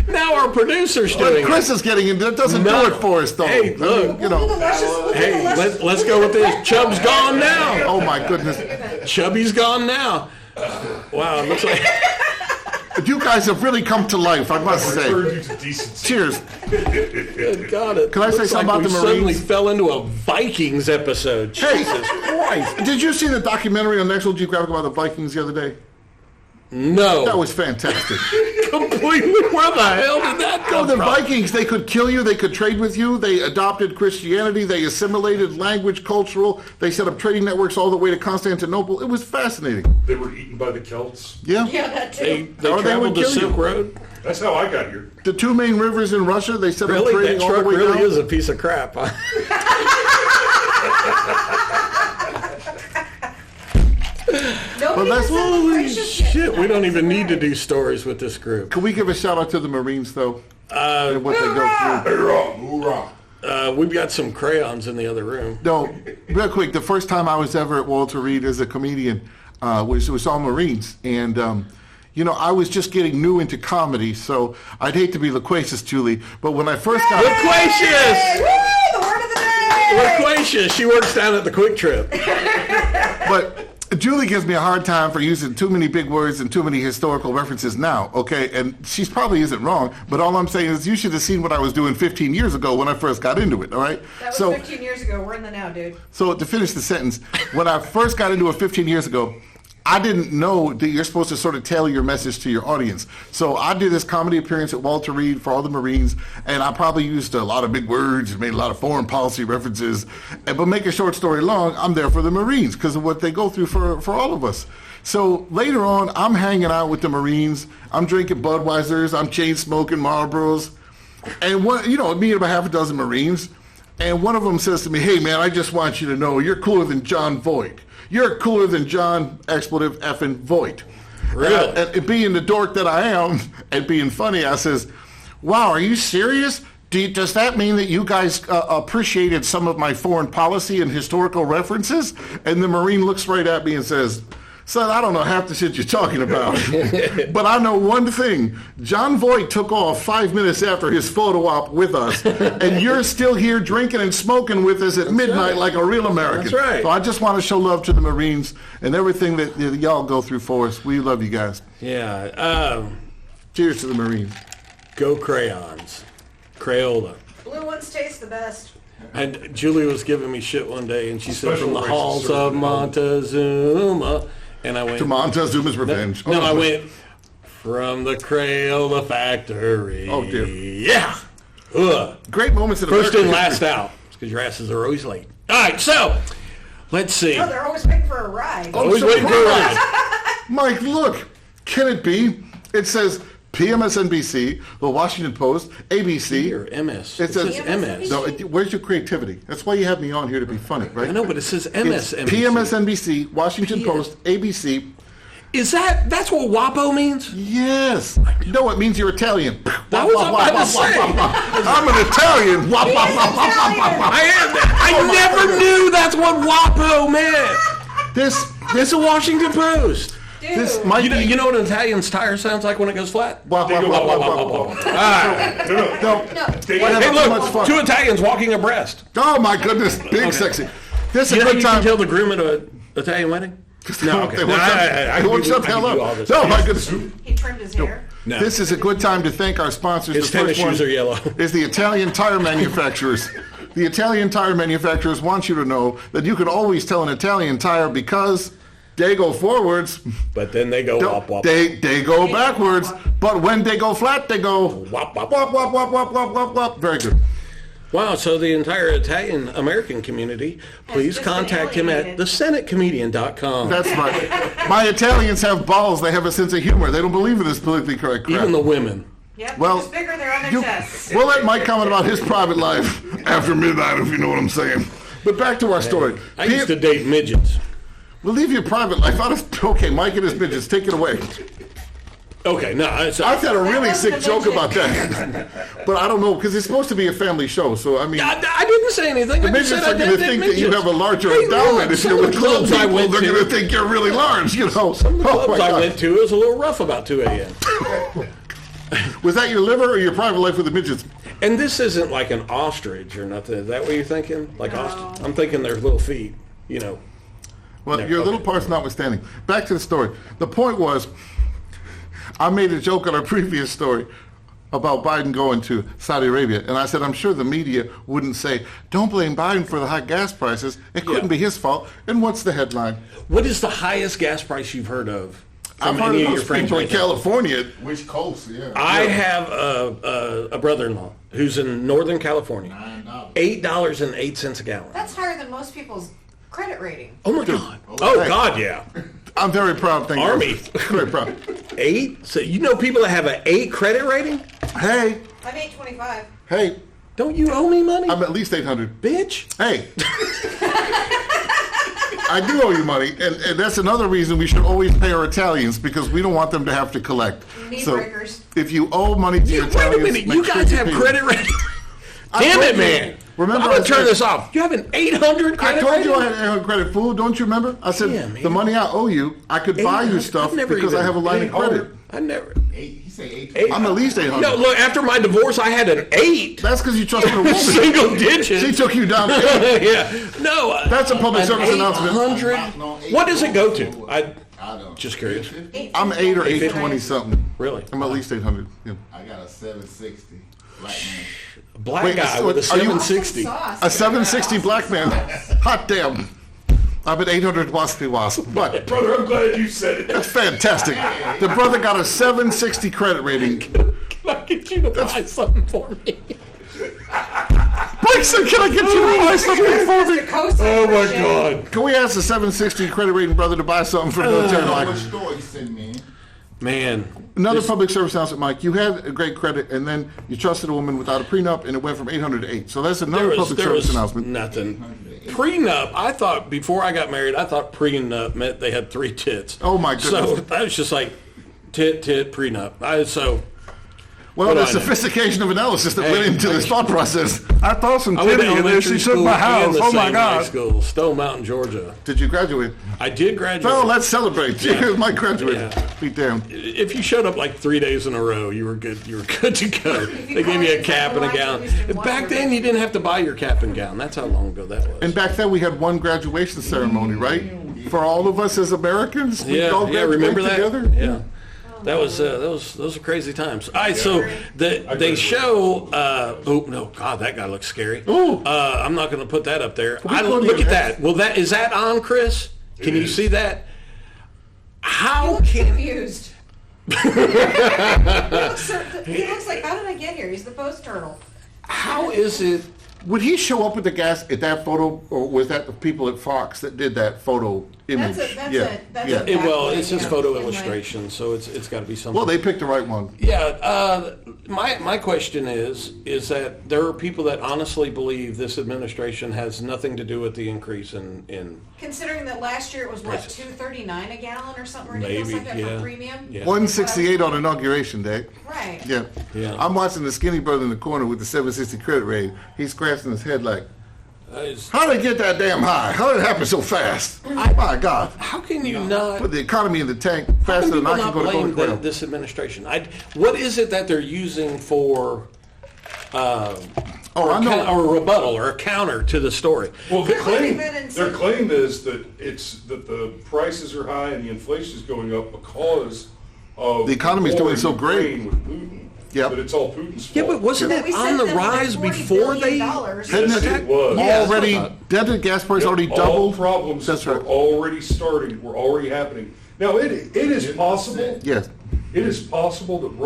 Now our producer's But doing Chris it. is getting in. That doesn't No. do it for us, though. Hey, look. you Look at the know. luscious, look at the Hey, luscious- let's go with this. Chubb's gone now. Oh my goodness. Chubby's gone now. Wow, it looks like... You guys have really come to life, I must say. Return you to decency. Cheers. Good God, it Can I say looks something like about we the suddenly Marines? fell into a Vikings episode. Hey. Jesus Christ. Did you see the documentary on National Geographic about the Vikings the other day? No. That was fantastic. completely. Where the hell did that No, come the from? Vikings, they could kill you, they could trade with you, they adopted Christianity, they assimilated language, cultural, they set up trading networks all the way to Constantinople. It was fascinating. They were eaten by the Celts. Yeah. Yeah, that too. They Or they traveled would the kill you. Silk Road. That's how I got here. The two main rivers in Russia, they set up Really? trading That all the truck way really down. is a piece of crap. Huh? Nobody Well, that's- has said the Holy gracious yet shit, we tonight. don't even That's need to right. do stories with this group. Can we give a shout out to the Marines, though? And what they go through. Hoorah. We've got some crayons in the other room. No, real quick, the first time I was ever at Walter Reed as a comedian was all Marines. And, you know, I was just getting new into comedy, so I'd hate to be loquacious, Julie, but when I first got... Loquacious! Woo! The word of the day! Loquacious! She works down at the Quick Trip. But Julie gives me a hard time for using too many big words and too many historical references now, okay? And she probably isn't wrong, but all I'm saying is you should have seen what I was doing 15 years ago when I first got into it, all right? That was 15 years ago. We're in the now, dude. So to finish the sentence, when I first got into it 15 years ago, I didn't know that you're supposed to sort of tailor your message to your audience. So I did this comedy appearance at Walter Reed for all the Marines, and I probably used a lot of big words and made a lot of foreign policy references. But make a short story long, I'm there for the Marines because of what they go through for all of us. So later on, I'm hanging out with the Marines. I'm drinking Budweisers. I'm chain smoking Marlboros. And one, you know, me and about half a dozen Marines. And one of them says to me, "Hey, man, I just want you to know you're cooler than John Voight. You're cooler than John expletive effing Voight." Really? And being the dork that I am and being funny, I says, "Wow, are you serious? Does that mean that you guys appreciated some of my foreign policy and historical references?" And the Marine looks right at me and says, "Son, I don't know half the shit you're talking about. But I know one thing. John Voight took off 5 minutes after his photo op with us, and you're still here drinking and smoking with us at midnight right. like a real American." That's right. So I just want to show love to the Marines and everything that y'all go through for us. We love you guys. Yeah. Cheers to the Marine. Go crayons. Crayola. Blue ones taste the best. And Julie was giving me shit one day, and she said, Special from the races halls served of in Montezuma. And I went, To Montezuma's revenge. no, Oh, I went, from the Crayola factory. Oh, dear. Yeah. Ugh. Great moments in First in, American last history. out. Because your asses are always late. All right, so, let's see. No, they're always waiting for a ride. Always waiting for a ride. Mike, look. Can it be? It says PMSNBC, The Washington Post, ABC. Or MS. It says MS. No, where's your creativity? That's why you have me on here to be funny, right? I know, but it says It's MSNBC. PMSNBC, Washington Post, ABC. Is that's what WAPO means? Yes. No, it means you're Italian. That was what I was saying. I'm an Italian. Wah, wah, wah, wah, wah, wah, wah. I never knew that's what WAPO meant. It's a Washington Post. Dude. This might be. You know what an Italian's tire sounds like when it goes flat? Wah, wah, wah, wah, wah, wah. All right. No. They- We're having Hey, too much look, fun. two Italians walking abreast. Oh my goodness, big sexy. This is You a know good you can time. tell the groom at an Italian wedding? No, okay. They No, won't shut I they won't can shut do- the hell I can do all up. this. Oh my goodness. He trimmed his hair. No. This is a good time to thank our sponsors. His The first tennis shoes one are yellow. is the Italian tire manufacturers. The Italian tire manufacturers want you to know that you can always tell an Italian tire because they go forwards. But then they go wop, wop. They go backwards. But when they go flat, they go Wop, wop. wop, wop, wop, wop, wop, wop, wop. Very good. Wow, so the entire Italian American community, please just been contact him at alienated. thesenatecomedian.com. That's right. My Italians have balls. They have a sense of humor. They don't believe in this politically correct crap. Even the women. Yep, Well, just bigger there on their You- chests. We'll let Mike comment about his private life after midnight, if you know what I'm saying. But back to our story. I used to date midgets. We'll leave your private life out of. Okay, Mike and his midgets, take it away. Okay, no, it's, I've had a really wasn't sick a joke midget. about that, but I don't know because it's supposed to be a family show. So I mean, I didn't say anything. the I just midgets said are I going to did think that midgets. you have a larger Hey, endowment. look, If some you're of with the little clubs I people, went they're to- going to think you're really large. You know. Some of the Oh, clubs my I God. went to, it was a little rough about 2 a.m. Was that your liver or your private life with the midgets? And this isn't like an ostrich or nothing. Is that what you're thinking? Like ostrich? I'm thinking their little feet, you know. Well, No, your okay. little parts notwithstanding. Back to the story. The point was, I made a joke on our previous story about Biden going to Saudi Arabia, and I said, I'm sure the media wouldn't say, don't blame Biden for the high gas prices. It couldn't Yeah. be his fault. And what's the headline? What is the highest gas price you've heard of? I've from heard any of of your those friends people in right now? California. Which coast? Yeah. I have a brother-in-law who's in Northern California. $9. $8.08 a gallon. That's higher than most people's credit rating. Oh my God! Oh Hey. God, yeah. I'm very proud. Thank Army. you. Very proud. 8. So you know people that have an 8 credit rating? Hey, I'm 825. hey, Don't you owe me money, I'm at least 800. bitch? Hey. I do owe you money, and that's another reason we should always pay our Italians because we don't want them to have to collect. Knee So breakers. if you owe money to your Wait a Italians, minute, make you sure guys have pay them. credit rating? I Damn told it, you. man! Remember I'm I gonna turn said- this off. You have an 800 I credit told rating? you I had 800 credit, fool. Don't you remember? I said Yeah, man. the money I owe you, I could buy you 800? stuff I've never because I even- have a line of credit. I never. He said 8. I'm at least 800. No, look. After my divorce, I had an 8. That's because you trusted a woman. Single digit. She took you down. To 8. Yeah. No. That's a public an service announcement. 800. What does it go to? I I don't. just curious. I'm 8 or 820 something. Really? I'm at least 800. Yeah. I got a 760. Black man. Black Wait, guy so with a are you- 760. A 760 black man. Hot damn. I'm at 800 waspy wasp. But Brother, I'm glad you said it. that's fantastic. The brother got a 760 credit rating. Can I get you to buy something for me? Blake said, can I get you to buy something for me? Oh my God. Can we ask the 760 credit rating brother to buy something for military Which Mike? store you sent me in? Man. Another this- public service announcement, Mike. You had a great credit, and then you trusted a woman without a prenup, and it went from 800 to 8. So that's another public service announcement. nothing. Prenup. I thought before I got married, I thought prenup meant they had 3 tits. Oh, my So goodness. I was just like, tit, prenup. Well, What the do I know? sophistication of analysis that Hey, went into this thought process. I thought some I went to titty in there. elementary She took school my and house. the Oh, my same high God. school, Stone Mountain, Georgia. Did you graduate? I did graduate. Well, let's celebrate. Here's my graduate. Yeah. Be damned. If you showed up like 3 days in a row, you were good. You were good to go. They gave you a cap and a gown. Back then, you didn't have to buy your cap and gown. That's how long ago that was. And back then, we had one graduation ceremony, right? For all of us as Americans. We all yeah, graduate remember that? together. Yeah. those are crazy times. All right, so they show. Oh no, God, that guy looks scary. Ooh. I'm not going to put that up there. put Look it at that. Well, is that on, Chris? Can you see that? How He can? confused. he looks like, how did I get here? He's the post turtle. How is it? Would he show up with the gas at that photo, or was that the people at Fox that did that photo image? Well, it's just photo illustration, so it's got to be something. Well, they picked the right one. Yeah, my question is that there are people that honestly believe this administration has nothing to do with the increase in Considering that last year it was, what, $2.39 a gallon or something ridiculous Maybe, like that yeah. for premium? Yeah. 168 on Inauguration Day. Right. Yeah. Yeah. I'm watching the skinny brother in the corner with the 760 credit rating. He's scratching his head like, it's- how did it get that damn high? How did it happen so fast? My God. how can you not? Put the economy in the tank How faster can than I people can not go to blame Coca-Cola. this administration? What is it that they're using for I know. or a rebuttal or a counter to the story? Well, They're leaving it in their claim is that the prices are high and the inflation is going up because of The economy's war doing in so great. Ukraine with Putin. Yep. That it's all Putin's fault. Yeah, but wasn't We it sent on the them like rise $40 before they? billion. Hadn't Yes, it was. Yeah. already, didn't the gas price already All doubled? problems That's are right. already starting, were already happening. Now, it is possible. Yes. It is possible that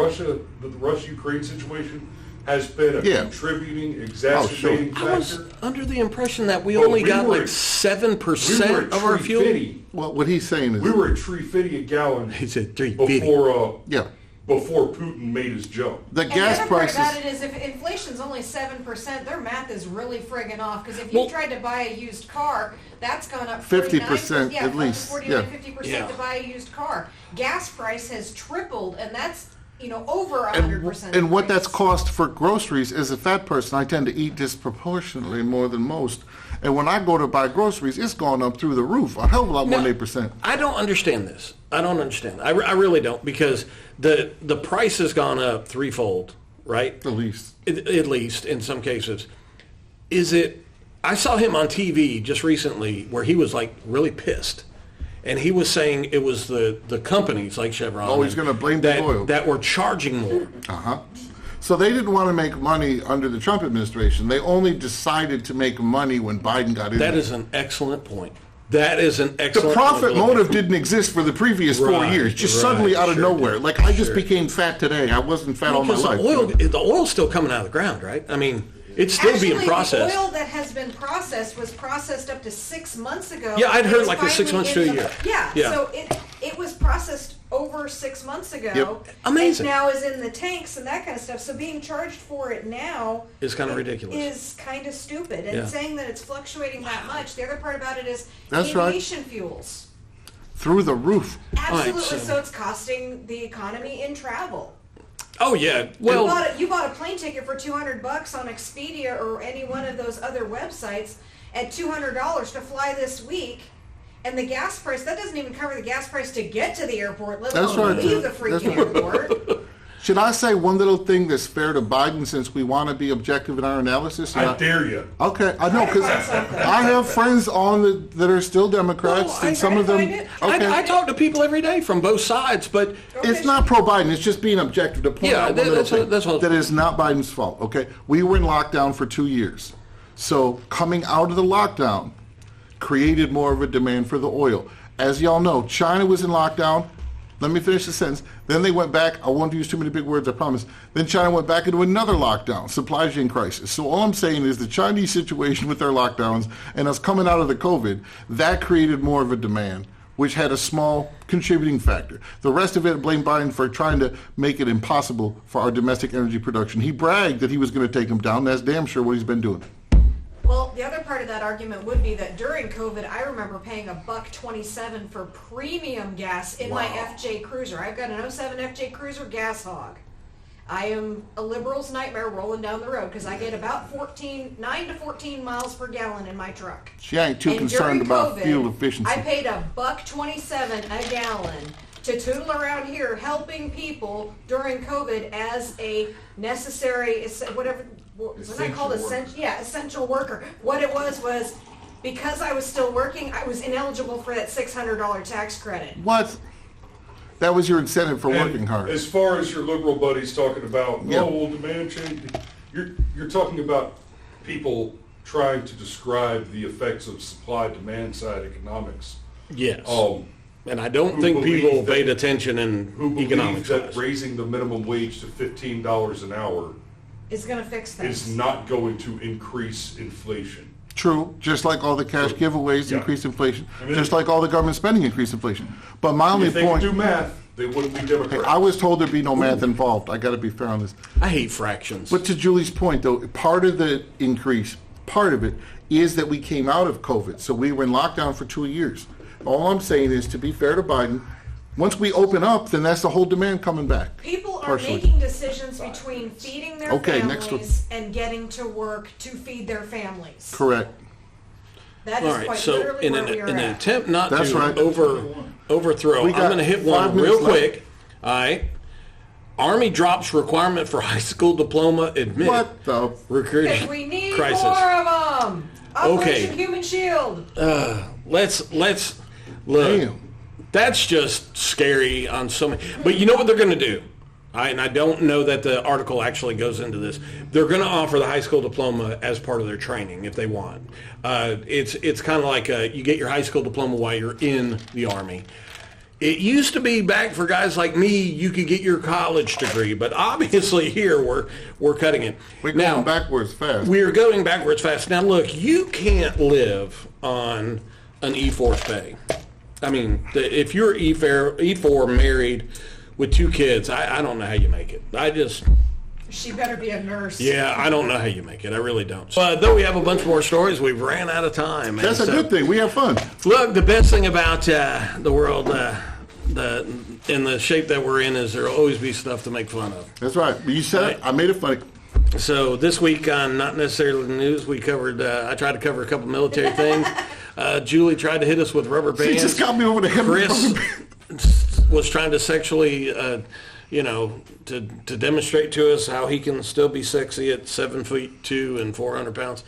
the Russia-Ukraine situation has been a Yeah. contributing, exacerbating I was factor. under the impression that we But only we got were like at- 7% of our fuel. Well, what he's saying is, We were at $3.50 a gallon He said 350. before Putin made his jump. the And gas the other part prices. about it is if inflation's only 7%, their math is really friggin' off. Because if you Well- tried to buy a used car, that's gone up 50% 49%, at least, 49 to yeah. 50% Yeah. to buy a used car. Gas price has tripled, and that's over 100%. And what that's increase. cost for groceries, as a fat person, I tend to eat disproportionately more than most. And when I go to buy groceries, it's gone up through the roof, a hell of a lot more than 8%. I don't understand this. I don't understand. I really don't, because the price has gone up threefold, right? At least. At least in some cases. Is it? I saw him on TV just recently where he was like really pissed, and he was saying it was the companies like Chevron. Oh, he's gonna blame the oil. that were charging more. Uh-huh. So they didn't want to make money under the Trump administration. They only decided to make money when Biden got in That there. is an excellent point. That is an The excellent profit point. motive didn't exist for the previous 4 Right, years, just right, suddenly out of sure nowhere. did, Like, I just sure. became fat today. I wasn't fat all my Because life. the oil's still coming out of the ground, right? I mean, it's still Actually, being processed. the oil that has been processed was processed up to 6 months ago. Yeah, I'd heard It's like the 6 finally months to a in the- year. Yeah, Yeah. so it was processed over 6 months ago. Yep. Amazing. And now is in the tanks and that kind of stuff. So being charged for it now Is kind of ridiculous. Is kind of stupid. And Yeah. saying that it's fluctuating that much. The other part about it is That's right. aviation fuels. Through the roof. Absolutely. so- So it's costing the economy in travel. Oh yeah. Well, You bought a plane ticket for $200 on Expedia or any one of those other websites at $200 to fly this week, and the gas price, that doesn't even cover the gas price to get to the airport, let That's alone right, leave too. the freaking airport. Should I say one little thing that's fair to Biden, since we want to be objective in our analysis? I dare you. Okay, I know, because I have friends that are still Democrats, Well, and some of them. find it. Okay, I talk to people every day from both sides, but it's not pro-Biden. It's just being objective to point Yeah, out one little that's thing. what- that's what- that is not Biden's fault. Okay, we were in lockdown for 2 years, so coming out of the lockdown created more of a demand for the oil. As y'all know, China was in lockdown. Let me finish the sentence. Then they went back. I won't use too many big words, I promise. Then China went back into another lockdown, supply chain crisis. So all I'm saying is the Chinese situation with their lockdowns and us coming out of the COVID, that created more of a demand, which had a small contributing factor. The rest of it, blame Biden for trying to make it impossible for our domestic energy production. He bragged that he was going to take them down. That's damn sure what he's been doing. Well, the other part of that argument would be that during COVID, I remember paying $1.27 for premium gas in my FJ Cruiser. I've got an 07 FJ Cruiser gas hog. I am a liberal's nightmare rolling down the road because I get about 9 to 14 miles per gallon in my truck. She ain't too And concerned during about COVID, fuel efficiency. I paid $1.27 a gallon to tootle around here helping people during COVID as a necessary, whatever, was that called essential? Yeah, essential worker. What it was because I was still working, I was ineligible for that $600 tax credit. What? That was your incentive for And working hard. As far as your liberal buddies talking about, Yeah. oh, well, demand change, you're talking about people trying to describe the effects of supply-demand side economics. Yes. Um, And I don't who think people believe that- paid attention in who believe economics that class. raising the minimum wage to $15 an hour Is gonna fix things. is not going to increase inflation. True, just like all the cash giveaways Yeah. increase inflation, I mean, just like all the government spending increase inflation. But my only If they could point, do math, they wouldn't be Democrats. I was told there'd be no math involved. I got to be fair on this. I hate fractions. But to Julie's point, though, part of the increase, part of it, is that we came out of COVID. So we were in lockdown for 2 years. All I'm saying is, to be fair to Biden, once we open up, then that's the whole demand coming back. People are Partially. making decisions between feeding their Okay, next families and getting to work to feed their families. Correct. That All is right, quite so literally in where an, we are in an at. attempt not That's to right. overthrow, We I'm got going to hit 5 one minutes real left. quick. All right. Army drops requirement for high school diploma admit What the? recruiting Because we need crisis. more of them. Operation Okay. Human Shield. Let's look. Damn. That's just scary on so many. But you know what they're going to do? And I don't know that the article actually goes into this. They're going to offer the high school diploma as part of their training if they want. It's kind of like you get your high school diploma while you're in the Army. It used to be back for guys like me, you could get your college degree, but obviously here we're cutting it. We're Now, going backwards fast. we're going backwards fast. Now, look, you can't live on an E4 pay. I mean, if you're E4 married with 2 kids, I don't know how you make it. She better be a nurse. Yeah, I don't know how you make it. I really don't. Though we have a bunch more stories, we've ran out of time. That's a good thing. We have fun. Look, the best thing about the world, in the shape that we're in, is there'll always be stuff to make fun of. That's right. You said it. I made it funny. So this week on Not Necessarily the News, we covered, I tried to cover a couple military things. Julie tried to hit us with rubber bands. She just got me over the head. Chris was trying to sexually, to demonstrate to us how he can still be sexy at 7'2" and 400 pounds.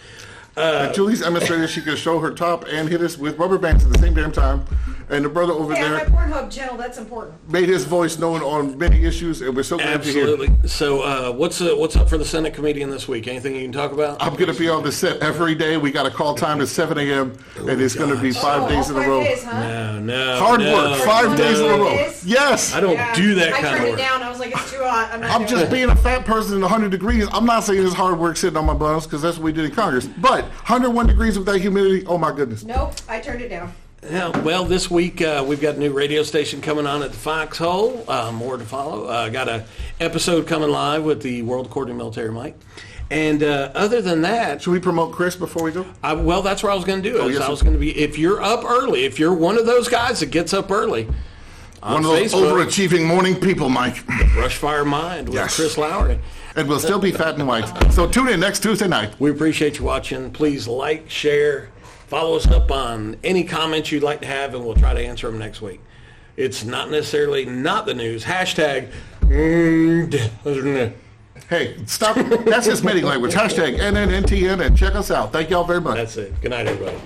Julie's demonstrated she could show her top and hit us with rubber bands at the same damn time. And the brother over Yeah, my there Pornhub channel, that's important. made his voice known on many issues, and we're so glad to hear. Absolutely. So what's up for the Senate comedian this week? Anything you can talk about? I'm going to be on the set every day. We got a call time at 7 a.m., and it's going to be 5 days in a all 5 row. days, huh? No. Hard work, 5 days in a row. Days? Yes. I don't do that I kind turned of it work. down. I was like, it's too hot. I'm not I'm doing just it. being a fat person in 100 degrees. I'm not saying it's hard work sitting on my buns, because that's what we did in Congress. But 101 degrees with that humidity, oh my goodness. Nope, I turned it down. Yeah, well, this week we've got a new radio station coming on at the Foxhole. More to follow. Got an episode coming live with the World According Military Mike. And other than that, Should we promote Chris before we go? well, that's what I was going to do. yes, I was going to be, if you're up early, if you're one of those guys that gets up early, on One of those Facebook, overachieving morning people, Mike. Brushfire Mind with Yes. Chris Lowry. And we'll still be fat and white. So tune in next Tuesday night. We appreciate you watching. Please like, share, follow us up on any comments you'd like to have, and we'll try to answer them next week. It's not necessarily not the news. Hashtag. Hey, stop. That's just meeting language. Hashtag NNNTN, and check us out. Thank y'all very much. That's it. Good night, everybody.